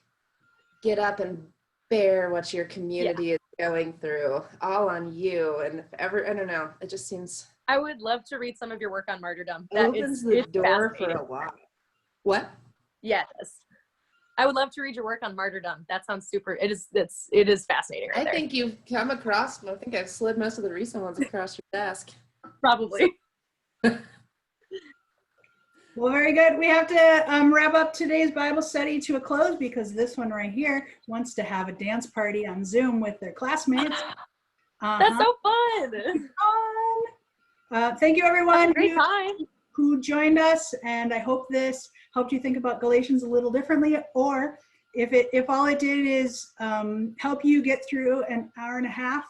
get up and bear what your community is going through, all on you. And if ever, I don't know, it just seems. I would love to read some of your work on martyrdom. That opens the door for a lot. What? Yes. I would love to read your work on martyrdom. That sounds super. It is fascinating. Right, I think you've come across. I think I've slid most of the recent ones across your desk. Probably. Well, very good. We have to wrap up today's Bible study to a close because this one right here wants to have a dance party on Zoom with their classmates. That's so fun. Thank you, everyone who joined us, and I hope this helped you think about Galatians a little differently, or if all it did is help you get through an hour and a half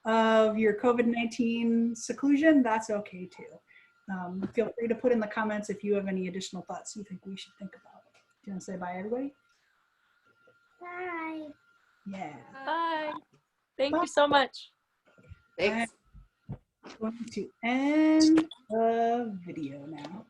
of your COVID-19 seclusion, that's okay too. Feel free to put in the comments if you have any additional thoughts you think we should think about. Do you want to say bye, everybody? Bye. Yeah. Bye. Thank you so much. Thanks. I'm going to end the video now.